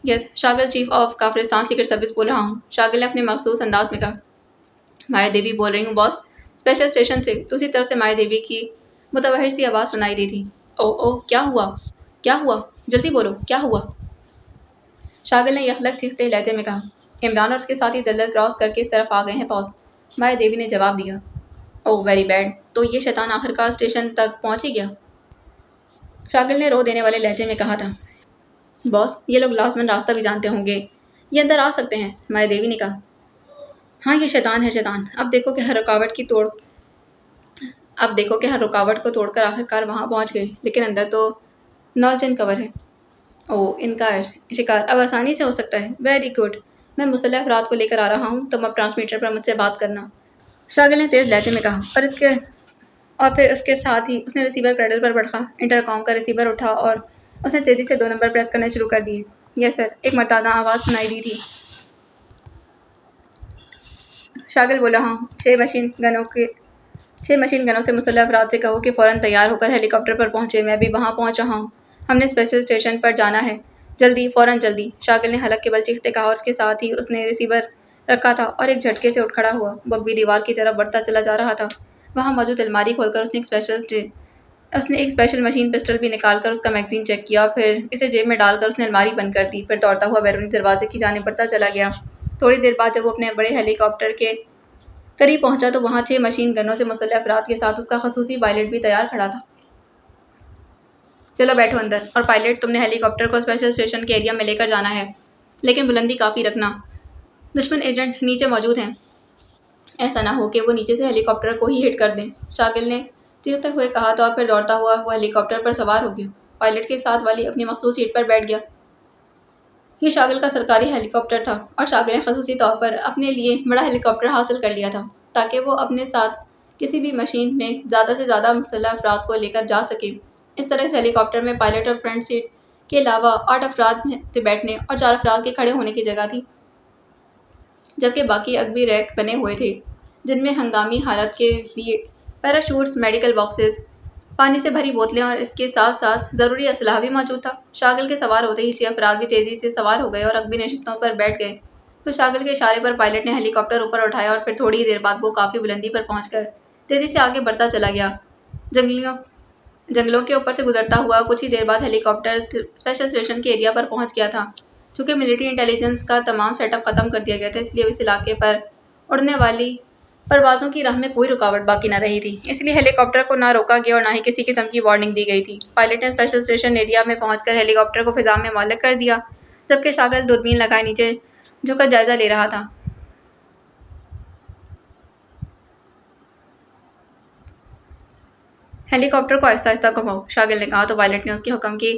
Speaker 1: یس، شاگل chief of Kafiristan secret service بول رہا ہوں، شاگل نے اپنے مخصوص انداز میں کہا۔ مایا دیوی بول رہی ہوں باس، اسپیشل اسٹیشن سے۔ دوسری طرف سے مایا دیوی کی متوحش سی آواز سنائی دی تھی۔ او کیا ہوا جلدی بولو، کیا ہوا؟ شاگل نے یخلک چیختے لہجے میں کہا۔ عمران اور اس کے ساتھی دلدل کراس کر کے اس طرف آ گئے ہیں باس، مایا دیوی نے جواب دیا۔ ویری بیڈ، تو یہ شیطان آخرکار اسٹیشن تک پہنچ ہی گیا، شاگل نے رو دینے والے لہجے میں کہا تھا۔ باس، یہ لوگ لازماً راستہ بھی جانتے ہوں گے، یہ اندر آ سکتے ہیں، مایا دیوی نے کہا۔ ہاں، یہ شیطان ہے شیطان، اب دیکھو کہ ہر رکاوٹ کو توڑ کر آخرکار وہاں پہنچ گئے، لیکن اندر تو نالجن کور ہے۔ ان کا شکار اب آسانی سے ہو سکتا ہے۔ ویری گڈ، میں مسلح افراد کو لے کر آ رہا ہوں، تم اب ٹرانسمیٹر پر مجھ سے بات کرنا، شاگل نے تیز لہجے میں کہا اور پھر اس کے ساتھ ہی اس نے ریسیور کریڈل پر بڑھا۔ انٹرکام کا ریسیور اٹھا اور اس نے تیزی سے 2 نمبر پریس کرنے شروع کر دیے۔ یس سر، ایک مرتانہ آواز سنائی دی تھی۔ شاگل بولا، ہاں، 6 مشین گنوں سے مسلح افراد سے کہو کہ فوراً تیار ہو کر ہیلی کاپٹر پر پہنچے، میں بھی وہاں پہنچ رہا ہوں، ہم نے اسپیشل اسٹیشن پر جانا ہے، جلدی، فوراً جلدی، شاگل نے حلق کے بل چیختے کہا اور اس کے ساتھ ہی اس نے ریسیور رکھا تھا اور ایک جھٹکے سے اٹھ کھڑا ہوا۔ وہ بھی دیوار کی طرف بڑھتا چلا جا رہا تھا۔ وہاں موجود الماری کھول کر اس نے ایک اسپیشل مشین پسٹل بھی نکال کر اس کا میگزین چیک کیا، پھر اسے جیب میں ڈال کر اس نے الماری بند کر دی، پھر دوڑتا ہوا بیرونی دروازے کی جانب بڑھتا چلا گیا۔ تھوڑی دیر بعد جب وہ اپنے بڑے ہیلی کاپٹر کے قریب پہنچا تو وہاں 6 مشین گنوں سے مسلح افراد کے ساتھ اس کا خصوصی پائلٹ بھی تیار کھڑا تھا۔ چلو بیٹھو اندر، اور پائلٹ، تم نے ہیلی کاپٹر کو اسپیشل اسٹیشن کے ایریا میں لے کر جانا ہے، لیکن بلندی کافی رکھنا، دشمن ایجنٹ نیچے موجود ہیں، ایسا نہ ہو کہ وہ نیچے سے ہیلی کاپٹر کو ہی ہٹ کر دیں، شاگل نے چیختے ہوئے کہا تو پھر دوڑتا ہوا وہ ہیلی کاپٹر پر سوار ہو گیا، پائلٹ کے ساتھ والی اپنی مخصوص سیٹ پر بیٹھ گیا۔ یہ شاگل کا سرکاری ہیلی کاپٹر تھا اور شاگل نے خصوصی طور پر اپنے لیے بڑا ہیلی کاپٹر حاصل کر لیا تھا تاکہ وہ اپنے ساتھ کسی بھی مشین میں زیادہ سے زیادہ مسلح افراد کو لے کر جا سکے۔ اس طرح اس ہیلی کاپٹر میں پائلٹ اور فرنٹ سیٹ کے علاوہ 8 افراد سے بیٹھنے اور 4 افراد کے کھڑے ہونے کی جگہ تھی، جبکہ باقی عقبی ریک بنے ہوئے تھے جن میں ہنگامی حالت کے لیے پیراشوٹس، میڈیکل باکسز، پانی سے بھری بوتلیں اور اس کے ساتھ ساتھ ضروری اسلحہ بھی موجود تھا۔ شاگل کے سوار ہوتے ہی 6 افراد بھی تیزی سے سوار ہو گئے اور عقبی نشستوں پر بیٹھ گئے۔ تو شاگل کے اشارے پر پائلٹ نے ہیلی کاپٹر اوپر اٹھایا اور پھر تھوڑی ہی دیر بعد وہ کافی بلندی پر پہنچ کر تیزی سے آگے بڑھتا چلا گیا۔ جنگلوں کے اوپر سے گزرتا ہوا کچھ ہی دیر بعد ہیلی کاپٹر اسپیشل اسٹیشن کے ایریا پر پہنچ گیا تھا۔ چونکہ ملٹری انٹیلیجنس کا تمام سیٹ اپ ختم کر دیا گیا تھا، اس لیے اس علاقے پر اڑنے والی پروازوں کی راہ میں کوئی رکاوٹ باقی نہ رہی تھی، اس لیے ہیلی کاپٹر کو نہ روکا گیا اور نہ ہی کسی قسم کی وارننگ دی گئی تھی۔ پائلٹ نے اسپیشل اسٹیشن ایریا میں پہنچ کر ہیلی کاپٹر کو فضا میں معلق کر دیا، جبکہ شاگل دوربین لگائے نیچے جھک کر جائزہ لے رہا تھا۔ ہیلی کاپٹر کو آہستہ آہستہ گھماؤ، شاگل نے کہا تو پائلٹ نے اس کے حکم کی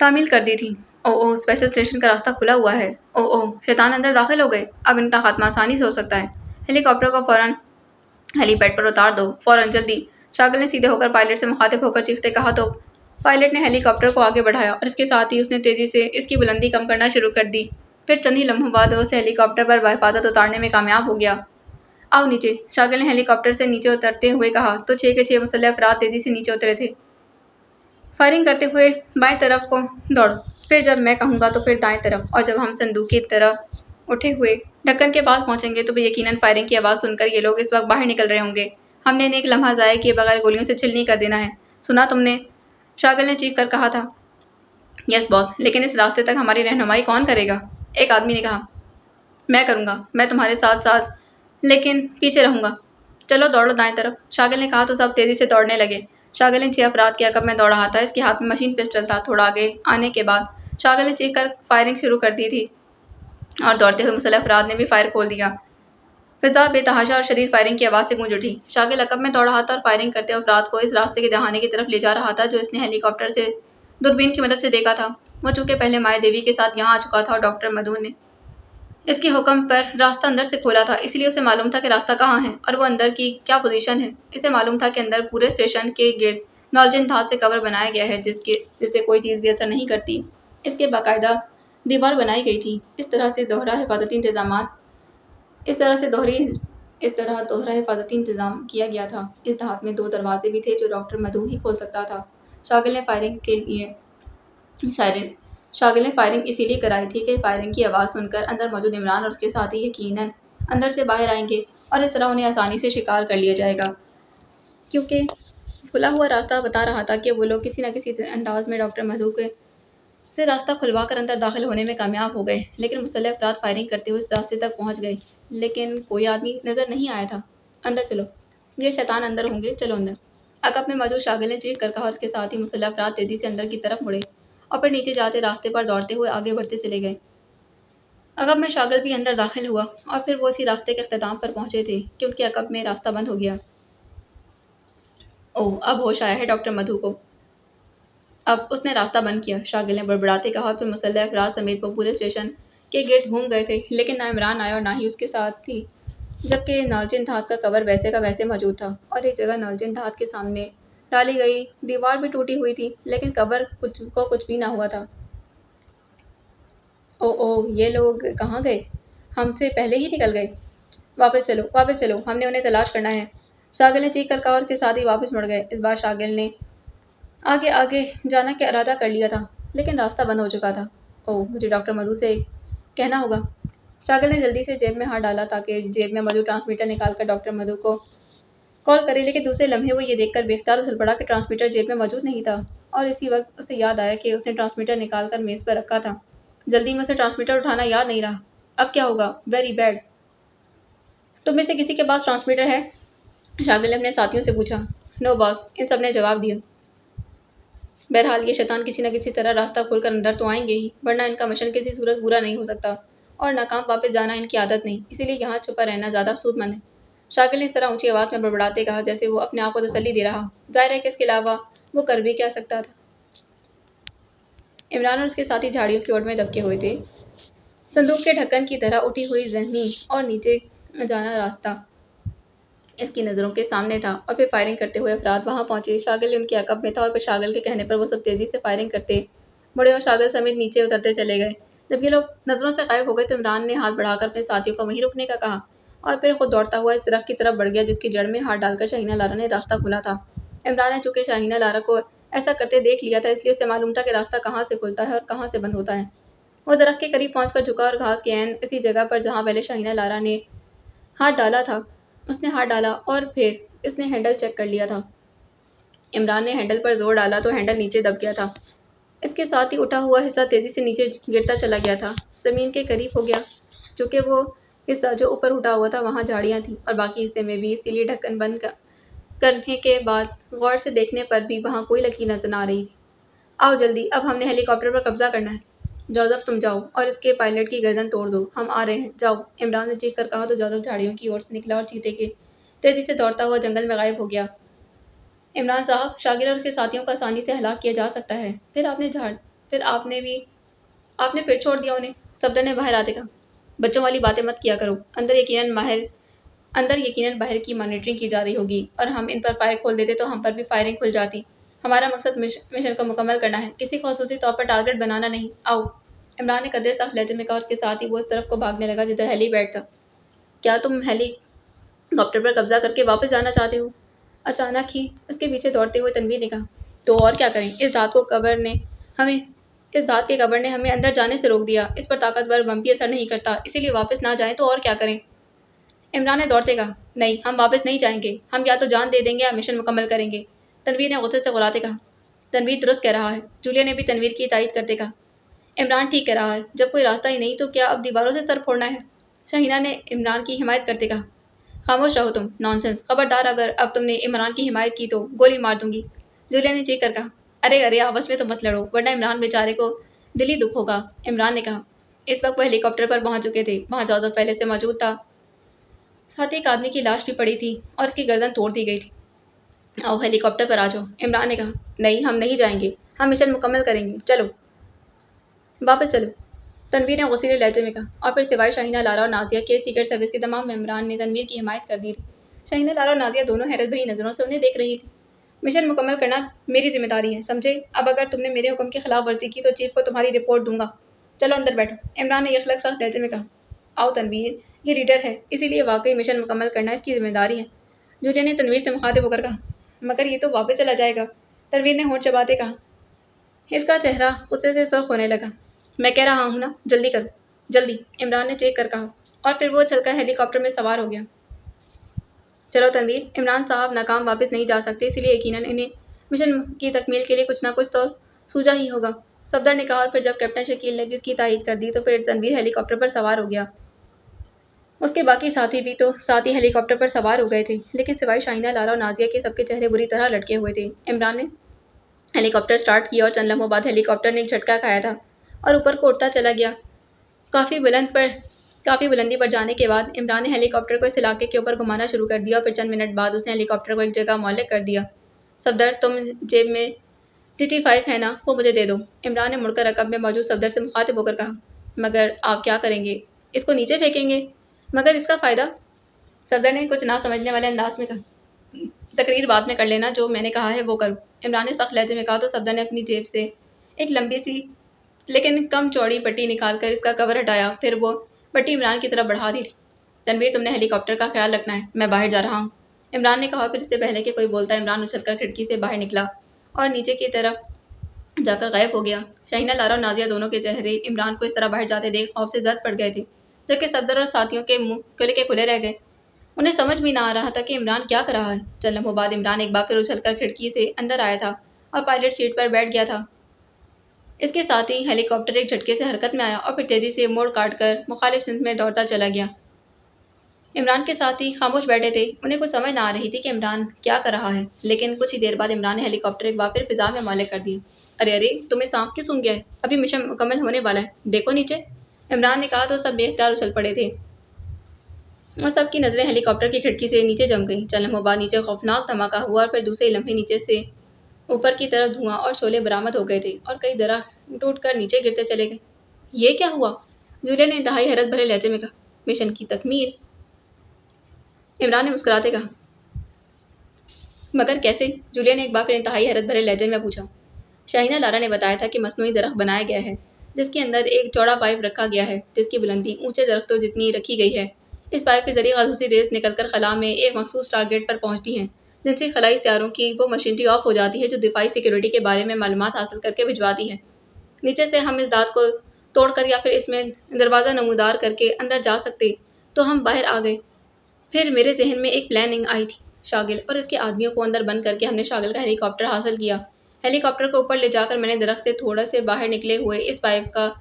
Speaker 1: تعمیل کر دی تھی۔ او اسپیشل اسٹیشن کا راستہ کھلا ہوا ہے۔ او شیطان اندر داخل ہو گئے، اب ان کا خاتمہ آسانی سے ہو سکتا ہے۔ ہیلی کاپٹر کو فوراً ہیلی پیڈ پر اتار دو، فوراً جلدی، شاگل نے سیدھے ہو کر پائلٹ سے مخاطب ہو کر چیختے کہا تو پائلٹ نے ہیلی کاپٹر کو آگے بڑھایا اور اس کے ساتھ ہی اس نے تیزی سے اس کی بلندی کم کرنا شروع کر دی۔ پھر چند ہی لمحوں بعد وہ اسے ہیلی کاپٹر پر بحفاظت اتارنے میں کامیاب ہو گیا۔ آؤ نیچے، شاگل نے ہیلی کاپٹر سے نیچے اترتے ہوئے کہا تو 6 کے 6 مسلح افراد تیزی سے نیچے اترے تھے۔ فائرنگ کرتے ہوئے بائیں طرف کو دوڑو، پھر جب میں کہوں گا تو پھر دائیں طرف، اور جب ہم صندوق کی طرف اٹھے ہوئے ڈھکن کے پاس پہنچیں گے تو یقیناً فائرنگ کی آواز سن کر یہ لوگ اس وقت باہر نکل رہے ہوں گے۔ ہم نے انہیں ایک لمحہ ضائع کیے بغیر گولیوں سے چھلنی کر دینا ہے۔ سنا تم نے؟ شاگل نے چیخ کر کہا تھا۔ یس باس، لیکن اس راستے تک ہماری رہنمائی کون کرے گا؟ ایک آدمی نے کہا۔ میں کروں گا، میں تمہارے ساتھ ساتھ لیکن پیچھے رہوں گا۔ چلو دوڑو دائیں طرف، شاگل نے کہا تو سب تیزی سے دوڑنے لگے۔ شاگل نے 6 افراد کے عقب میں دوڑ رہا تھا، اس کے ہاتھ میں مشین پسٹل تھا۔ تھوڑا آگے آنے کے بعد شاگل نے چیخ کر فائرنگ شروع کر دی تھی اور دوڑتے ہوئے مسلح افراد نے بھی فائر کھول دیا۔ فضا بے تحاشا اور شدید فائرنگ کی آواز سے گونج اٹھی۔ شاگل عقب میں دوڑ رہا تھا اور فائرنگ کرتے افراد کو اس راستے کے دہانے کی طرف لے جا رہا تھا جو اس نے ہیلی کاپٹر سے دوربین کی مدد سے دیکھا تھا۔ وہ چونکہ پہلے مائع دیوی کے ساتھ یہاں آ چکا تھا اور ڈاکٹر مدھو نے اس کے حکم پر راستہ اندر سے کھولا تھا، اس لیے اسے معلوم تھا کہ راستہ کہاں ہے اور وہ اندر کی کیا پوزیشن ہے۔ اسے معلوم تھا کہ اندر پورے اسٹیشن کے گرد نالجن دھات سے کور بنایا گیا ہے جس سے کوئی چیز بھی اثر نہیں کرتی۔ اس کے باقاعدہ دیوار بنائی گئی تھی۔ اس طرح دوہرا حفاظتی انتظام کیا گیا تھا۔ اس دھات میں 2 دروازے بھی تھے جو ڈاکٹر مدھو ہی کھول سکتا تھا۔ شاگل نے فائرنگ اسی لیے کرائی تھی کہ فائرنگ کی آواز سن کر اندر موجود عمران اور اس کے ساتھی یقیناً اندر سے باہر آئیں گے اور اس طرح انہیں آسانی سے شکار کر لیا جائے گا، کیونکہ کھلا ہوا راستہ بتا رہا تھا کہ وہ لوگ کسی نہ کسی انداز میں ڈاکٹر مدھو سے راستہ کھلوا کر اندر داخل ہونے میں کامیاب ہو گئے۔ لیکن مسلح افراد فائرنگ کرتے ہوئے اس راستے تک پہنچ گئے، لیکن کوئی آدمی نظر نہیں آیا تھا۔ اندر چلو، یہ شیطان اندر ہوں گے، چلو اندر، عقب میں موجود شاگل نے چیخ کر کہا اور اس کے ساتھ ہی مسلح افراد تیزی سے اندر کی طرف مڑے اور پھر نیچے جاتے راستے پر دوڑتے ہوئے آگے بڑھتے چلے گئے۔ عقب میں شاگل بھی اندر داخل ہوا اور پھر وہ اسی راستے کے اختتام پر پہنچے تھے کہ ان کے عقب میں راستہ بند ہو گیا۔ اب ہوش آیا ہے ڈاکٹر مدھو کو، اب اس نے راستہ بند کیا، شاگل نے بڑبڑاتے کہا اور پھر مسلح افراد سمیت وہ پورے اسٹیشن کے گرد گھوم گئے تھے، لیکن نہ عمران آیا اور نہ ہی اس کے ساتھ تھی، جبکہ نالجن دھات کا کور ویسے کا ویسے موجود تھا اور ایک جگہ نالجن دھات کے سامنے ڈالی گئی دیوار بھی ٹوٹی ہوئی تھی، لیکن کور کو کچھ بھی نہ ہوا تھا۔ یہ لوگ کہاں گئے؟ ہم سے پہلے ہی نکل گئے۔ واپس چلو، ہم نے انہیں تلاش کرنا ہے، شاگل نے چیخ کر کہا اور اس کے ساتھ ہی واپس مڑ گئے۔ اس بار شاگل نے آگے جانا کا ارادہ کر لیا تھا، لیکن راستہ بند ہو چکا تھا۔ مجھے ڈاکٹر مدھو سے کہنا ہوگا۔ شاگل نے جلدی سے جیب میں ہاتھ ڈالا تاکہ جیب میں موجود ٹرانسمیٹر نکال کر ڈاکٹر مدھو کو کال کرے، لیکن دوسرے لمحے وہ یہ دیکھ کر بے اختیار اچھل پڑا کہ ٹرانسمیٹر جیب میں موجود نہیں تھا، اور اسی وقت اسے یاد آیا کہ اس نے ٹرانسمیٹر نکال کر میز پر رکھا تھا۔ جلدی میں اسے ٹرانسمیٹر اٹھانا یاد نہیں رہا۔ اب کیا ہوگا؟ Very bad. تم میں سے کسی کے پاس ٹرانسمیٹر ہے؟ شاگل نے اپنے ساتھیوں سے پوچھا۔ نو باس، ان سب نے جواب دیا۔ بہرحال یہ شیطان کسی نہ کسی طرح راستہ کھول کر اندر تو آئیں گے ہی، ورنہ ان کا مشن کسی صورت پورا نہیں ہو سکتا، اور ناکام واپس جانا ان کی عادت نہیں، اسی لیے یہاں چھپا رہنا زیادہ سود مند ہے۔ شاگل نے اس طرح اونچی آواز میں بڑبڑاتے کہا جیسے وہ اپنے آپ کو تسلی دے رہا، ظاہر ہے کہ اس کے علاوہ وہ کر بھی کیا سکتا تھا۔ عمران اور اس کے ساتھی جھاڑیوں کی اوٹ میں دبکے ہوئے تھے۔ صندوق کے ڈھکن کی طرح اٹھی ہوئی ذہنی اور نیچے جانا راستہ اس کی نظروں کے سامنے تھا، اور پھر فائرنگ کرتے ہوئے افراد وہاں پہنچے۔ شاگل ان کے عقب میں تھا اور پھر شاگل کے کہنے پر وہ سب تیزی سے فائرنگ کرتے بڑے اور شاگل سمیت نیچے اترتے چلے گئے۔ جب یہ لوگ نظروں سے غائب ہو گئے تو عمران نے ہاتھ بڑھا کر اپنے ساتھیوں کو وہیں رکنے کا کہا اور پھر خود دوڑتا ہوا اس درخت کی طرف بڑھ گیا جس کی جڑ میں ہاتھ ڈال کر شاہینہ لارا نے راستہ کھولا تھا۔ عمران نے چونکہ شاہینہ لارا کو ایسا کرتے دیکھ لیا تھا، اس لیے اسے معلوم تھا کہ راستہ کہاں سے کھلتا ہے اور کہاں سے بند ہوتا ہے۔ وہ درخت کے قریب پہنچ کر جھکا اور گھاس کے عین اسی جگہ پر جہاں پہلے شاہینہ لارا نے ہاتھ ڈالا تھا اس نے ہاتھ ڈالا اور پھر اس نے ہینڈل چیک کر لیا تھا۔ عمران نے ہینڈل پر زور ڈالا تو ہینڈل نیچے دب گیا تھا۔ اس کے ساتھ ہی اٹھا ہوا حصہ تیزی سے نیچے گرتا چلا گیا تھا، زمین کے قریب ہو گیا۔ چونکہ وہ حصہ جو اوپر اٹھا ہوا تھا وہاں جھاڑیاں تھیں اور باقی حصے میں بھی، اسی لیے ڈھکن بند کرنے کے بعد غور سے دیکھنے پر بھی وہاں کوئی لکیر نظر نہ آ رہی تھی۔ آؤ جلدی، اب ہم نے ہیلی کاپٹر پر قبضہ کرنا ہے۔ جوزف تم جاؤ اور اس کے پائلٹ کی گردن توڑ دو، ہم آ رہے ہیں، جاؤ، عمران نے چیخ کر کہا تو جوزف جھاڑیوں کی اور سے نکلا اور چیتے کے تیزی سے دوڑتا ہوا جنگل میں غائب ہو گیا۔ عمران صاحب، شاگر اور اس کے ساتھیوں کو آسانی سے ہلاک کیا جا سکتا ہے، پھر آپ نے پھر چھوڑ دیا انہیں، صفدر نے باہر آتے کہا۔ بچوں والی باتیں مت کیا کرو، اندر یقیناً باہر کی مانیٹرنگ کی جا رہی ہوگی اور ہم ان پر فائر کھول دیتے تو ہم پر بھی فائرنگ کھل جاتی۔ ہمارا مقصد مشن کو مکمل کرنا ہے، کسی کو خصوصی طور پر ٹارگٹ بنانا نہیں، آؤ، عمران نے قدرے سخت لہجے میں کہا اور اس کے ساتھ ہی وہ اس طرف کو بھاگنے لگا جدھر ہیلی پیڈ تھا۔ کیا تم ہیلی کاپٹر پر قبضہ کر کے واپس جانا چاہتے ہو؟ اچانک ہی اس کے پیچھے دوڑتے ہوئے تنویر نے کہا۔ تو اور کیا کریں، اس دھات کے کبر نے ہمیں اندر جانے سے روک دیا، اس پر طاقتور بم بھی اثر نہیں کرتا، اسی لیے واپس نہ جائیں تو اور کیا کریں؟ عمران نے دوڑتے کہا۔ نہیں، ہم واپس نہیں جائیں گے، ہم یا تو جان دے دیں گے یا مشن مکمل کریں گے، تنویر نے غصے سے غراتے کہا۔ تنویر درست کہہ رہا ہے، جولیا نے بھی تنویر کی تائید کرتے کہا۔ عمران ٹھیک کہہ رہا ہے، جب کوئی راستہ ہی نہیں تو کیا اب دیواروں سے سر پھوڑنا ہے؟ شاہینہ نے عمران کی حمایت کرتے کہا۔ خاموش رہو تم، نان سینس، خبردار اگر اب تم نے عمران کی حمایت کی تو گولی مار دوں گی، جولیا نے چیخ کر کہا۔ ارے آپس میں تو مت لڑو ورنہ عمران بیچارے کو دلی دکھ ہوگا، عمران نے کہا۔ اس وقت وہ ہیلی کاپٹر پر پہنچ چکے تھے، وہاں جوزف پہلے سے موجود تھا، ساتھ ہی ایک آدمی کی لاش بھی پڑی تھی اور اس کی گردن توڑ دی گئی تھی۔ آؤ ہیلی کاپٹر پر آ جاؤ، عمران نے کہا۔ نہیں، ہم نہیں جائیں گے، ہم مشن مکمل کریں گے، چلو، واپس چلو، تنویر نے غصیلے لہجے میں کہا۔ اور پھر سوائے شاہینہ لارا اور نازیہ کے سیکرٹ سروس کے تمام ممبران نے تنویر کی حمایت کر دی تھی۔ شاہینہ لارا اور نازیہ دونوں حیرت بھری نظروں سے انہیں دیکھ رہی تھی۔ مشن مکمل کرنا میری ذمہ داری ہے، سمجھے؟ اب اگر تم نے میرے حکم کی خلاف ورزی کی تو چیف کو تمہاری رپورٹ دوں گا، چلو اندر بیٹھو، عمران نے یخلق سخت لہجے میں کہا۔ آؤ تنویر، یہ ریڈر ہے، اسی لیے واقعی مشن مکمل کرنا اس کی ذمہ داری ہے، جولیا نے تنویر سے مخاطب ہو کر کہا۔ مگر یہ تو واپس چلا جائے گا، تنویر نے ہونٹ چباتے کہا۔ اس کا چہرہ غصے سے سرخ ہونے لگا۔ میں کہہ رہا ہوں نا، جلدی کرو، جلدی، عمران نے چیخ کر کہا اور پھر وہ چل کر ہیلی کاپٹر میں سوار ہو گیا۔ چلو تنویر، عمران صاحب ناکام واپس نہیں جا سکتے، اسی لیے یقیناً انہیں مشن کی تکمیل کے لیے کچھ نہ کچھ تو سوجا ہی ہوگا، صفدر نے کہا اور پھر جب کیپٹن شکیل نے بھی اس کی تائید کر دی تو پھر تنویر ہیلی کاپٹر پر سوار ہو گیا۔ اس کے باقی ساتھی بھی تو ساتھ ہی ہیلی کاپٹر پر سوار ہو گئے تھے، لیکن سوائے شاہینہ لارا اور نازیہ کے سب کے چہرے بری طرح لٹکے ہوئے تھے۔ عمران نے ہیلی کاپٹر سٹارٹ کیا اور چند لمحوں بعد ہیلی کاپٹر نے ایک جھٹکا کھایا تھا اور اوپر کو اٹھتا چلا گیا۔ کافی بلندی پر جانے کے بعد عمران نے ہیلی کاپٹر کو اس علاقے کے اوپر گھمانا شروع کر دیا اور پھر چند منٹ بعد اس نے ہیلی کاپٹر کو ایک جگہ معلق کر دیا۔ صفدر، تم جیب میں TT-5 ہے نا، وہ مجھے دے دو، عمران نے مڑ کر رکب میں موجود صفدر سے مخاطب ہو کر کہا۔ مگر آپ کیا کریں گے؟ اس کو نیچے پھینکیں گے؟ مگر اس کا فائدہ؟ صفدر نے کچھ نہ سمجھنے والے انداز میں کہا۔ تقریر بعد میں کر لینا، جو میں نے کہا ہے وہ کرو، عمران نے سخت لہجے میں کہا تو صفدر نے اپنی جیب سے ایک لمبی سی لیکن کم چوڑی پٹی نکال کر اس کا کور ہٹایا، پھر وہ پٹی عمران کی طرف بڑھا دی تھی۔ تنویر، تم نے ہیلی کاپٹر کا خیال رکھنا ہے، میں باہر جا رہا ہوں، عمران نے کہا۔ پھر اس سے پہلے کہ کوئی بولتا عمران اچھل کر کھڑکی سے باہر نکلا اور نیچے کی طرف جا کر غائب ہو گیا۔ شاہینہ لارا اور نازیہ دونوں کے چہرے عمران کو اس طرح باہر جاتے دیکھ خوف سے زد پڑ گئے تھے، جبکہ صفدر اور ساتھیوں کے منہ کھلے رہ گئے۔ انہیں سمجھ بھی نہ آ رہا تھا کہ عمران کیا کر رہا ہے۔ چند لمحوں بعد عمران ایک بار پھر اچھل کر کھڑکی سے اندر آیا تھا اور پائلٹ سیٹ پر بیٹھ گیا تھا۔ اس کے ساتھ ہی ہیلی کاپٹر ایک جھٹکے سے حرکت میں آیا اور پھر تیزی سے موڑ کاٹ کر مخالف سمت میں دوڑتا چلا گیا۔ عمران کے ساتھ ہی خاموش بیٹھے تھے، انہیں کچھ سمجھ نہ آ رہی تھی کہ عمران کیا کر رہا ہے، لیکن کچھ ہی دیر بعد عمران نے ہیلی کاپٹر ایک بار پھر فضا میں معلق کر دیا۔ ارے، تمہیں سانپ کیوں سونگھ گیا ہے؟ ابھی مشن مکمل ہونے والا ہے، دیکھو نیچے، عمران نے کہا تو سب بے اختیار اچھل پڑے تھے اور سب کی نظریں ہیلی کاپٹر کی کھڑکی سے نیچے جم گئیں۔ چند لمحوں بعد نیچے خوفناک دھماکہ ہوا اور پھر دوسرے لمحے نیچے سے اوپر کی طرف دھواں اور شعلے برآمد ہو گئے تھے اور کئی درخت ٹوٹ کر نیچے گرتے چلے گئے۔ یہ کیا ہوا؟ جولیا نے انتہائی حیرت بھرے لہجے میں کہا۔ مشن کی تکمیل، عمران نے مسکراتے کہا۔ مگر کیسے؟ جولیا نے ایک بار پھر انتہائی حیرت بھرے لہجے میں پوچھا۔ شاہینہ لارا نے بتایا تھا کہ مصنوعی درخت بنایا گیا ہے جس کے اندر ایک چوڑا پائپ رکھا گیا ہے جس کی بلندی اونچے درختوں جتنی رکھی گئی ہے۔ اس پائپ کے ذریعے خصوصی ریز نکل کر خلا میں ایک مخصوص ٹارگٹ پر پہنچتی ہیں، جن سے خلائی سیاروں کی وہ مشینری آف ہو جاتی ہے جو دفاعی سیکیورٹی کے بارے میں معلومات حاصل کر کے بھجواتی ہے۔ نیچے سے ہم اس دھات کو توڑ کر یا پھر اس میں دروازہ نمودار کر کے اندر جا سکتے تو ہم باہر آ گئے۔ پھر میرے ذہن میں ایک پلاننگ آئی تھی۔ شاگل اور اس کے آدمیوں کو اندر بند کر کے ہم نے شاگل کا ہیلی کاپٹر حاصل کیا۔ ہیلی کاپٹر کو اوپر لے جا کر میں نے درخت سے تھوڑا سے باہر نکلے ہوئے اس پائپ کا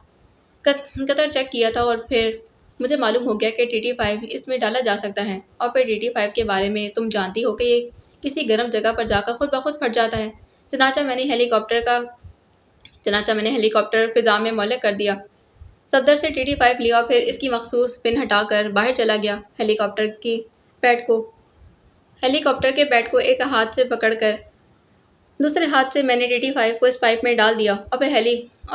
Speaker 1: قطر چیک کیا تھا اور پھر مجھے معلوم ہو گیا کہ TT5 اس میں ڈالا جا سکتا ہے، اور پھر TT5 کے بارے میں تم جانتی ہو کہ یہ کسی گرم جگہ پر جا کر خود بخود پھٹ جاتا ہے۔ چنانچہ میں نے ہیلی کاپٹر فضا میں معلق کر دیا، صفدر سے TT5 لیا اور پھر اس کی مخصوص پن ہٹا کر باہر چلا گیا۔ ہیلی کاپٹر کے پیڈ کو ایک ہاتھ سے پکڑ کر دوسرے ہاتھ سے میں نے TT5 کو اس پائپ میں ڈال دیا اور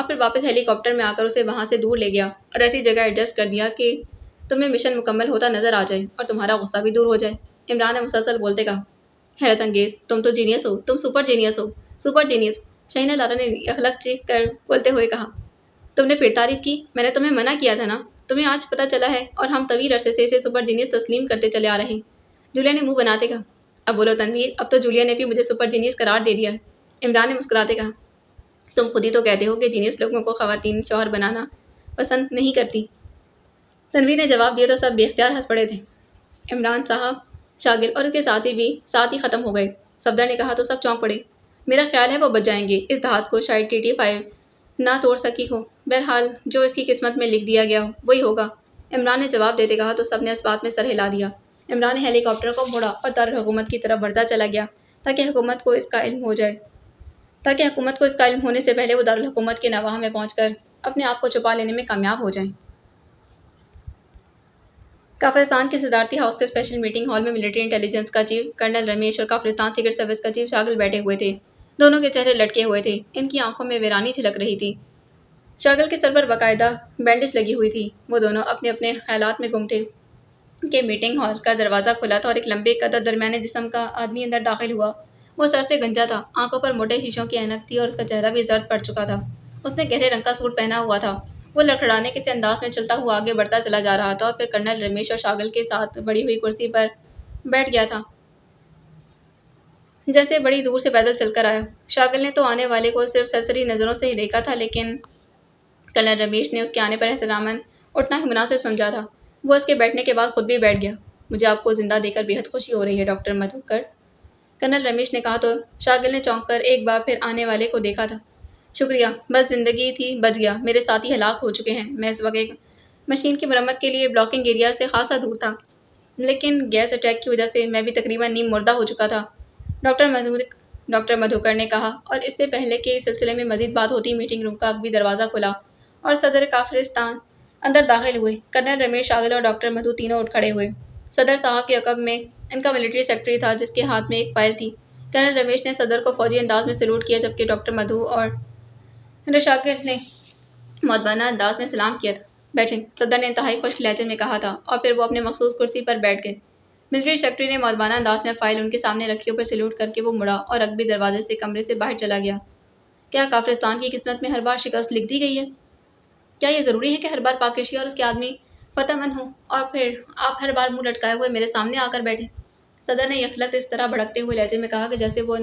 Speaker 1: پھر واپس ہیلی کاپٹر میں آ کر اسے وہاں سے دور لے گیا اور ایسی جگہ ایڈجسٹ کر دیا کہ تمہیں مشن مکمل ہوتا نظر آ جائے اور تمہارا غصہ بھی دور ہو جائے۔ عمران نے مسلسل بولتے کہا، حیرت انگیز، تم تو جینیس ہو، تم سپر جینیس ہو، سپر جینیس۔ شہینہ لارا نے یخلک چیخ کر بولتے ہوئے کہا، تم نے پھر تعریف کی؟ میں نے تمہیں منع کیا تھا نا، تمہیں آج پتہ چلا ہے اور ہم طویل عرصے سے اسے سپر جینیس تسلیم کرتے چلے آ رہے ہیں۔ جولیا نے منہ بناتے کہا، اب بولو تنویر، اب تو جولیا نے بھی مجھے سپر جینیس قرار دے دیا ہے۔ عمران نے مسکراتے کہا، تم خود ہی تو کہتے ہو کہ جینیس لوگوں کو خواتین شوہر بنانا پسند نہیں کرتی۔ تنویر نے جواب دیا تو سب بے اختیار ہنس پڑے تھے۔ عمران صاحب، شاگل اور اس کے ساتھی بھی ساتھ ہی ختم ہو گئے۔ صفدر نے کہا تو سب چونک پڑے۔ میرا خیال ہے وہ بچ جائیں گے، اس دھات کو شاید TT5 نہ توڑ سکی ہو، بہرحال جو اس کی قسمت میں لکھ دیا گیا ہو وہی ہوگا۔ عمران نے جواب دیتے کہا تو سب نے اس بات میں سر ہلا دیا۔ عمران نے ہیلی کاپٹر کو موڑا اور دارالحکومت کی طرف بڑھتا چلا گیا تاکہ حکومت کو اس کا علم ہونے سے پہلے وہ دارالحکومت کے نواح میں پہنچ کر اپنے آپ کو چھپا لینے میں کامیاب ہو جائیں۔ کافرستان کے صدارتی ہاؤس کے اسپیشل میٹنگ ہال میں ملٹری انٹیلیجنس کا چیف کرنل رمیش اور کافرستان سیکرٹ سروس کا چیف شاگل بیٹھے ہوئے تھے۔ دونوں کے چہرے لٹکے ہوئے تھے، ان کی آنکھوں میں ویرانی چھلک رہی تھی۔ شاگل کے سر پر باقاعدہ بینڈیج لگی ہوئی تھی۔ وہ دونوں اپنے اپنے خیالات میں گم تھے کہ میٹنگ ہال کا دروازہ کھلا تھا اور ایک لمبے قد اور درمیانے جسم کا آدمی اندر داخل ہوا۔ وہ سر سے گنجا تھا، آنکھوں پر موٹے شیشوں کی اینک تھی اور اس کا چہرہ بھی زرد پڑ چکا تھا۔ اس نے گہرے رنگ کا سوٹ پہنا ہوا تھا۔ وہ لڑکھڑانے کے سے انداز میں چلتا ہوا آگے بڑھتا چلا جا رہا تھا اور پھر کرنل رمیش اور شاگل کے ساتھ بڑی ہوئی کرسی پر بیٹھ گیا تھا، جیسے بڑی دور سے پیدل چل کر آیا۔ شاگل نے تو آنے والے کو صرف سرسری نظروں سے ہی دیکھا تھا، لیکن کرنل رمیش نے اس کے آنے پر احتراماً اٹھنا ہی مناسب سمجھا تھا۔ وہ اس کے بیٹھنے کے بعد خود بھی بیٹھ گیا۔ مجھے آپ کو زندہ دیکھ کر بے حد خوشی ہو رہی ہے ڈاکٹر مدھوکر، کرنل رمیش نے کہا تو شاگل نے چونک کر ایک بار پھر آنے والے کو دیکھا تھا۔ شکریہ، بس زندگی تھی بچ گیا، میرے ساتھی ہلاک ہو چکے ہیں۔ میں اس وقت ایک مشین کی مرمت کے لیے بلاکنگ ایریا سے خاصا دور تھا، لیکن گیس اٹیک کی وجہ سے میں بھی تقریباً نیم مردہ ہو چکا تھا، ڈاکٹر مدھوکر نے کہا، اور اس سے پہلے کہ اس سلسلے میں مزید بات ہوتی میٹنگ روم کا عقبی دروازہ کھلا اور صدر کافرستان اندر داخل ہوئے۔ کرنل رمیش، شاگل اور ڈاکٹر مدھو تینوں اٹھ کھڑے ہوئے۔ صدر صاحب کے عقب میں ان کا ملٹری سیکرٹری تھا جس کے ہاتھ میں ایک فائل تھی۔ کرنل رمیش نے صدر کو فوجی انداز میں سلوٹ کیا جبکہ ڈاکٹر مدھو اور شاگل نے مؤدبانہ انداز میں سلام کیا تھا۔ بیٹھیں، صدر نے انتہائی خشک لہجے میں کہا تھا اور پھر وہ اپنے مخصوص کرسی پر بیٹھ گئے۔ ملٹری سیکرٹری نے مؤدبانہ انداز میں فائل ان کے سامنے رکھی اور پھر سلوٹ کر کے وہ مڑا اور عقبی دروازے سے کمرے سے باہر چلا گیا۔ کیا کافرستان کی قسمت میں ہر بار شکست لکھ دی گئی ہے؟ کیا یہ ضروری ہے کہ ہر بار پاکیشی اور اس کے آدمی فتح مند ہوں اور پھر آپ ہر بار منہ لٹکائے ہوئے میرے سامنے آ کر بیٹھیں؟ صدر نے یخلت اس طرح بھڑکتے ہوئے لہجے میں کہا کہ جیسے وہ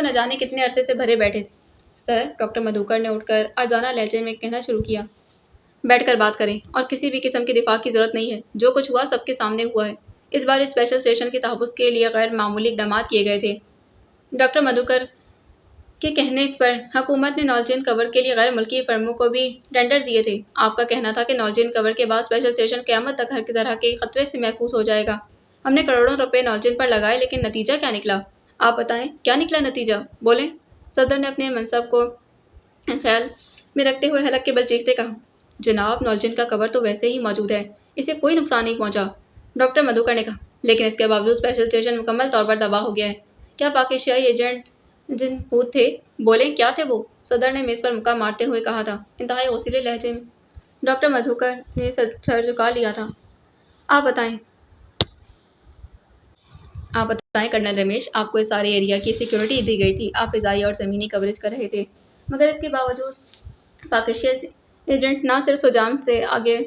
Speaker 1: نہ جانے کتنے عرصے سے بھرے بیٹھے تھے۔ سر، ڈاکٹر مدھوکر نے اٹھ کر آجانہ لہجے میں کہنا شروع کیا، بیٹھ کر بات کریں اور کسی بھی قسم کے دفاع کی ضرورت نہیں ہے۔ جو کچھ ہوا سب کے سامنے ہوا ہے۔ اس بار اسپیشل اسٹیشن کے تحفظ کے لیے غیر معمولی اقدامات کیے گئے تھے۔ ڈاکٹر مدھوکر کے کہنے پر حکومت نے نالجین کور کے لیے غیر ملکی فرموں کو بھی ٹینڈر دیے تھے۔ آپ کا کہنا تھا کہ نالجین کور کے بعد اسپیشل اسٹیشن قیامت تک ہر طرح کے خطرے سے محفوظ ہو جائے گا۔ ہم نے کروڑوں روپے نالجین پر لگائے لیکن نتیجہ کیا نکلا؟ آپ بتائیں، کیا نکلا نتیجہ؟ بولیں۔ صدر نے اپنے منصب کو خیال میں رکھتے ہوئے حلق کے بل چیختے کہا، جناب، نالجین کا کور تو ویسے ہی موجود ہے، اسے کوئی نقصان نہیں پہنچا۔ ڈاکٹر مدھوکر نے کہا، لیکن اس کے باوجود اسپیشل اسٹیشن مکمل طور پر تباہ ہو گیا ہے۔ کیا پاک ایشیائی ایجنٹ جن پوت تھے؟ بولیں، کیا تھے وہ؟ صدر نے میز پر مکہ مارتے ہوئے کہا تھا، انتہائی غصیلے لہجے میں۔ ڈاکٹر مدھوکر نے سر جھکا لیا تھا۔ آپ بتائیں کرنل رمیش، آپ کو اس سارے ایریا کی سیکیورٹی دی گئی تھی، آپ فضائی اور زمینی کوریج کر رہے تھے، مگر اس کے باوجود پاک ایشیائی ایجنٹ نہ صرف سوجام سے آگے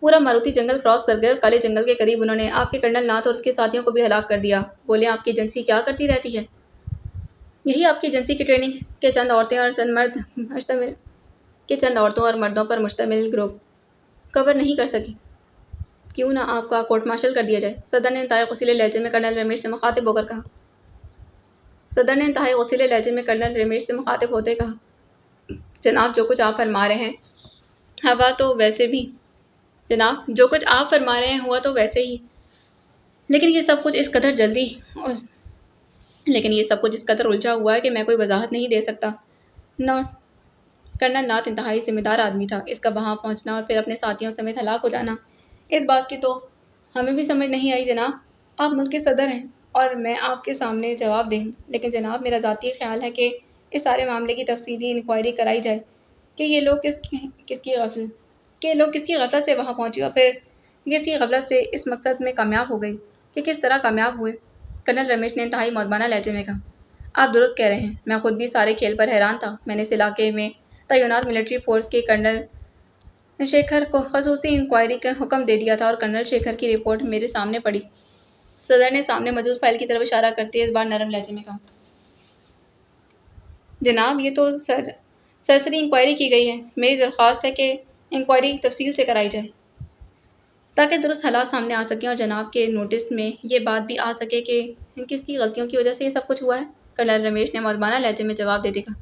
Speaker 1: پورا ماروتی جنگل کراس کر گئے اور کالے جنگل کے قریب انہوں نے آپ کے کرنل ناتھ اور اس کے ساتھیوں کو بھی ہلاک کر دیا۔ بولیں، آپ کی ایجنسی کیا کرتی رہتی ہے؟ یہی آپ کی ایجنسی کی ٹریننگ کے چند عورتیں اور چند مرد مشتمل کہ چند عورتوں اور مردوں پر مشتمل گروپ کور نہیں کر سکی؟ کیوں نہ آپ کا کورٹ مارشل کر دیا جائے؟ صدر نے انتہائی غصیلے لہجے میں کرنل رمیش سے مخاطب ہو کر کہا۔ صدر نے انتہائی غصیلے لہجے میں کرنل رمیش سے مخاطب ہوتے کہا، جناب جو کچھ آپ فرما رہے ہیں ہوا تو ویسے بھی جناب جو کچھ آپ فرما رہے ہیں ہوا تو ویسے ہی، لیکن یہ سب کچھ اس قدر جلدی لیکن یہ سب کچھ اس قدر الجھا ہوا ہے کہ میں کوئی وضاحت نہیں دے سکتا۔ کرنل ناتھ انتہائی ذمہ دار آدمی تھا۔ اس کا وہاں پہنچنا اور پھر اپنے ساتھیوں سمیت ہلاک ہو جانا، اس بات کی تو ہمیں بھی سمجھ نہیں آئی جناب۔ آپ ملک کے صدر ہیں اور میں آپ کے سامنے جواب دہ ہوں، لیکن جناب میرا ذاتی خیال ہے کہ اس سارے معاملے کی تفصیلی انکوائری کرائی جائے کہ یہ لوگ کس کی غفلت سے وہاں پہنچے اور پھر کس کی غفلت سے اس مقصد میں کامیاب ہو گئی کہ کس طرح کامیاب ہوئے۔ کرنل رمیش نے انتہائی مؤدبانہ لہجے میں کہا، آپ درست کہہ رہے ہیں، میں خود بھی سارے کھیل پر حیران تھا۔ میں نے اس علاقے میں تعینات ملٹری فورس کے کرنل شیکھر کو خصوصی انکوائری کا حکم دے دیا تھا اور کرنل شیکھر کی رپورٹ میرے سامنے پڑی۔ صدر نے سامنے موجود فائل کی طرف اشارہ کرتے اس بار نرم لہجے میں کہا، جناب یہ تو سرسری انکوائری کی گئی ہے۔ میری درخواست ہے کہ انکوائری تفصیل سے کرائی جائے تاکہ درست حالات سامنے آ سکیں اور جناب کے نوٹس میں یہ بات بھی آ سکے کہ کس کی غلطیوں کی وجہ سے یہ سب کچھ ہوا ہے۔ کرنل رمیش نے مؤدبانہ لہجے میں جواب دیتے کہا،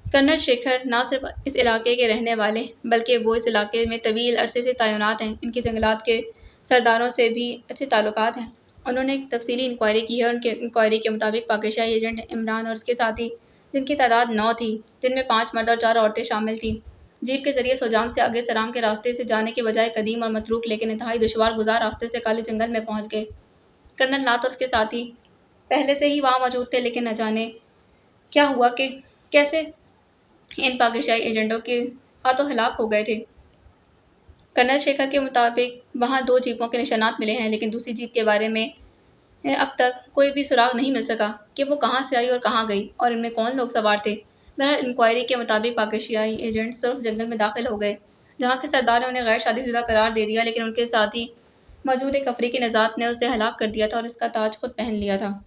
Speaker 1: کرنل شیکھر نہ صرف اس علاقے کے رہنے والے بلکہ وہ اس علاقے میں طویل عرصے سے تعینات ہیں۔ ان کے جنگلات کے سرداروں سے بھی اچھے تعلقات ہیں۔ انہوں نے ایک تفصیلی انکوائری کی ہے اور ان کے انکوائری کے مطابق پاکستانی ایجنٹ عمران اور اس کے ساتھی، جن کی تعداد 9 تھی، جن میں 5 مرد اور 4 عورتیں شامل تھیں، جیپ کے ذریعے سوجام سے آگے سرام کے راستے سے جانے کے بجائے قدیم اور متروک لیکن انتہائی دشوار گزار راستے سے کالے جنگل میں پہنچ گئے۔ کرنل ناتھ اور اس کے ساتھی پہلے سے ہی وہاں موجود تھے، لیکن نہ جانے کیا ہوا کہ کیسے ان پاکستانی ایجنٹوں کے ہاتھوں ہلاک ہو گئے تھے۔ کرنل شیکھر کے مطابق وہاں 2 جیپوں کے نشانات ملے ہیں، لیکن دوسری جیپ کے بارے میں اب تک کوئی بھی سراغ نہیں مل سکا کہ وہ کہاں سے آئی اور کہاں گئی اور ان میں کون لوگ سوار تھے۔ بہرحال انکوائری کے مطابق پاکستانی ایجنٹ صرف جنگل میں داخل ہو گئے جہاں کے سردار نے انہیں غیر شادی شدہ قرار دے دیا، لیکن ان کے ساتھی موجود ایک افریقی نژاد نے اسے ہلاک کر دیا تھا اور اس کا تاج خود پہن لیا تھا۔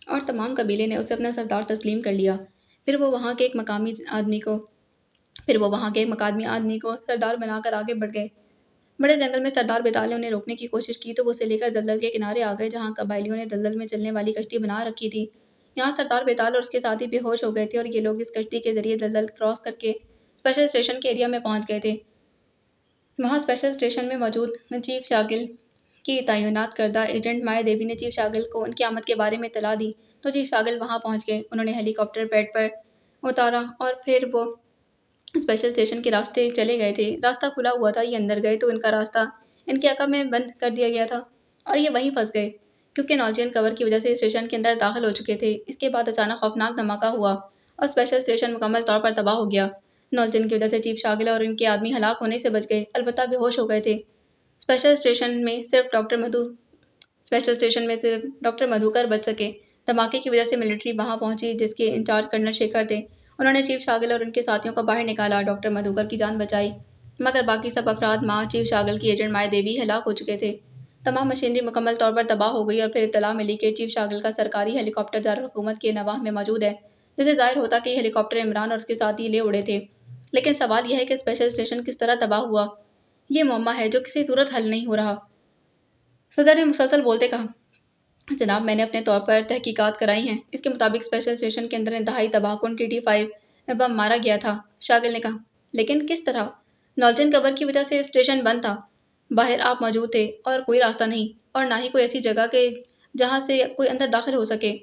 Speaker 1: اور تمام قبیلے نے اسے اپنا سردار تسلیم کر لیا۔ پھر وہ وہاں کے ایک مقامی آدمی کو سردار بنا کر آگے بڑھ گئے۔ بڑے جنگل میں سردار بیتال نے انہیں روکنے کی کوشش کی تو وہ اسے لے کر دلدل کے کنارے آ گئے جہاں قبائلیوں نے دلدل میں چلنے والی کشتی بنا رکھی تھی۔ یہاں سردار بیتال اور اس کے ساتھی بے ہوش ہو گئے تھے اور یہ لوگ اس کشتی کے ذریعے دلدل کراس کر کے اسپیشل اسٹیشن کے ایریا میں پہنچ گئے تھے۔ وہاں اسپیشل اسٹیشن میں موجود چیف شاگل کی تعینات کردہ ایجنٹ مایا دیوی نے چیف شاگل کو ان کی آمد کے بارے میں اطلاع دی تو چیف شاگل وہاں پہنچ گئے۔ انہوں نے ہیلی کاپٹر پیڈ پر اتارا اور پھر وہ اسپیشل اسٹیشن کے راستے چلے گئے تھے۔ راستہ کھلا ہوا تھا، یہ اندر گئے تو ان کا راستہ ان کے عقب میں بند کر دیا گیا تھا اور یہ وہیں پھنس گئے کیونکہ نالجین کور کی وجہ سے اسٹیشن کے اندر داخل ہو چکے تھے۔ اس کے بعد اچانک خوفناک دھماکہ ہوا اور اسپیشل اسٹیشن مکمل طور پر تباہ ہو گیا۔ نالجین کی وجہ سے چیف شاگل اور ان کے آدمی ہلاک ہونے سے بچ گئے، البتہ بے ہوش ہو گئے تھے۔ اسپیشل اسٹیشن میں صرف ڈاکٹر مدھوکر بچ سکے۔ دھماکے کی وجہ سے ملٹری وہاں پہنچی جس کے انچارج کرنل شیکھر تھے۔ انہوں نے چیف شاگل اور ان کے ساتھیوں کو باہر نکالا، ڈاکٹر مدھوکر کی جان بچائی، مگر باقی سب افراد ماں چیف شاگل کی ایجنٹ مایا دیوی ہلاک ہو چکے تھے۔ تمام مشینری مکمل طور پر تباہ ہو گئی اور پھر اطلاع ملی کہ چیف شاگل کا سرکاری ہیلی کاپٹر دارالحکومت کے نواح میں موجود ہے، جس سے ظاہر ہوتا کہ یہ ہیلی کاپٹر عمران اور اس کے ساتھی لے اڑے تھے۔ لیکن سوال یہ ہے کہ اسپیشل اسٹیشن کس طرح تباہ ہوا، یہ معمہ ہے جو کسی صورت حل نہیں ہو رہا۔ صدر نے مسلسل بولتے کہا، جناب میں نے اپنے طور پر تحقیقات کرائی ہیں، اس کے مطابق اسپیشل اسٹیشن کے اندر انتہائی تباہ کن TT-5 بم مارا گیا تھا۔ شاگل نے کہا، لیکن کس طرح؟ نالجین کور کی وجہ سے اسٹیشن بند تھا، باہر آپ موجود تھے اور کوئی راستہ نہیں اور نہ ہی کوئی ایسی جگہ کہ جہاں سے کوئی اندر داخل ہو سکے۔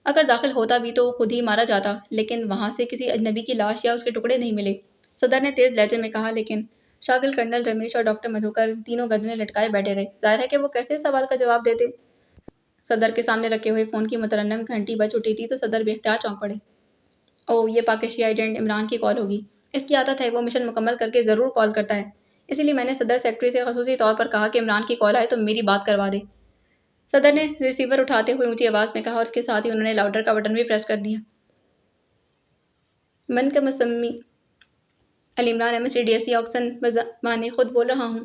Speaker 1: اگر داخل ہوتا بھی تو خود ہی مارا جاتا، لیکن وہاں سے کسی اجنبی کی لاش یا اس کے ٹکڑے نہیں ملے۔ صدر نے تیز لہجے میں کہا، لیکن شاگل، کرنل رمیش اور ڈاکٹر مدھوکر تینوں گردنیں لٹکائے بیٹھے رہے۔ ظاہر ہے کہ وہ کیسے اس سوال کا جواب دیتے۔ صدر کے سامنے رکھے ہوئے فون کی مترنم گھنٹی بج اٹھی تھی تو صدر بے اختیار چونک پڑے۔ اوہ، یہ پاکستانی ایجنٹ عمران کی کال ہوگی۔ اس کی عادت ہے، وہ مشن مکمل کر کے ضرور کال کرتا ہے، اسی لیے میں نے صدر سیکرٹری سے خصوصی طور پر کہا کہ عمران کی کال آئے تو میری بات کروا دے۔ صدر نے ریسیور اٹھاتے ہوئے اونچی آواز میں کہا اور اس کے ساتھ ہی انہوں نے لاؤڈر کا بٹن بھی پریس کر دیا۔ من کا مسمی العمران MSD DSC آکسن بزبانِ خود بول رہا ہوں۔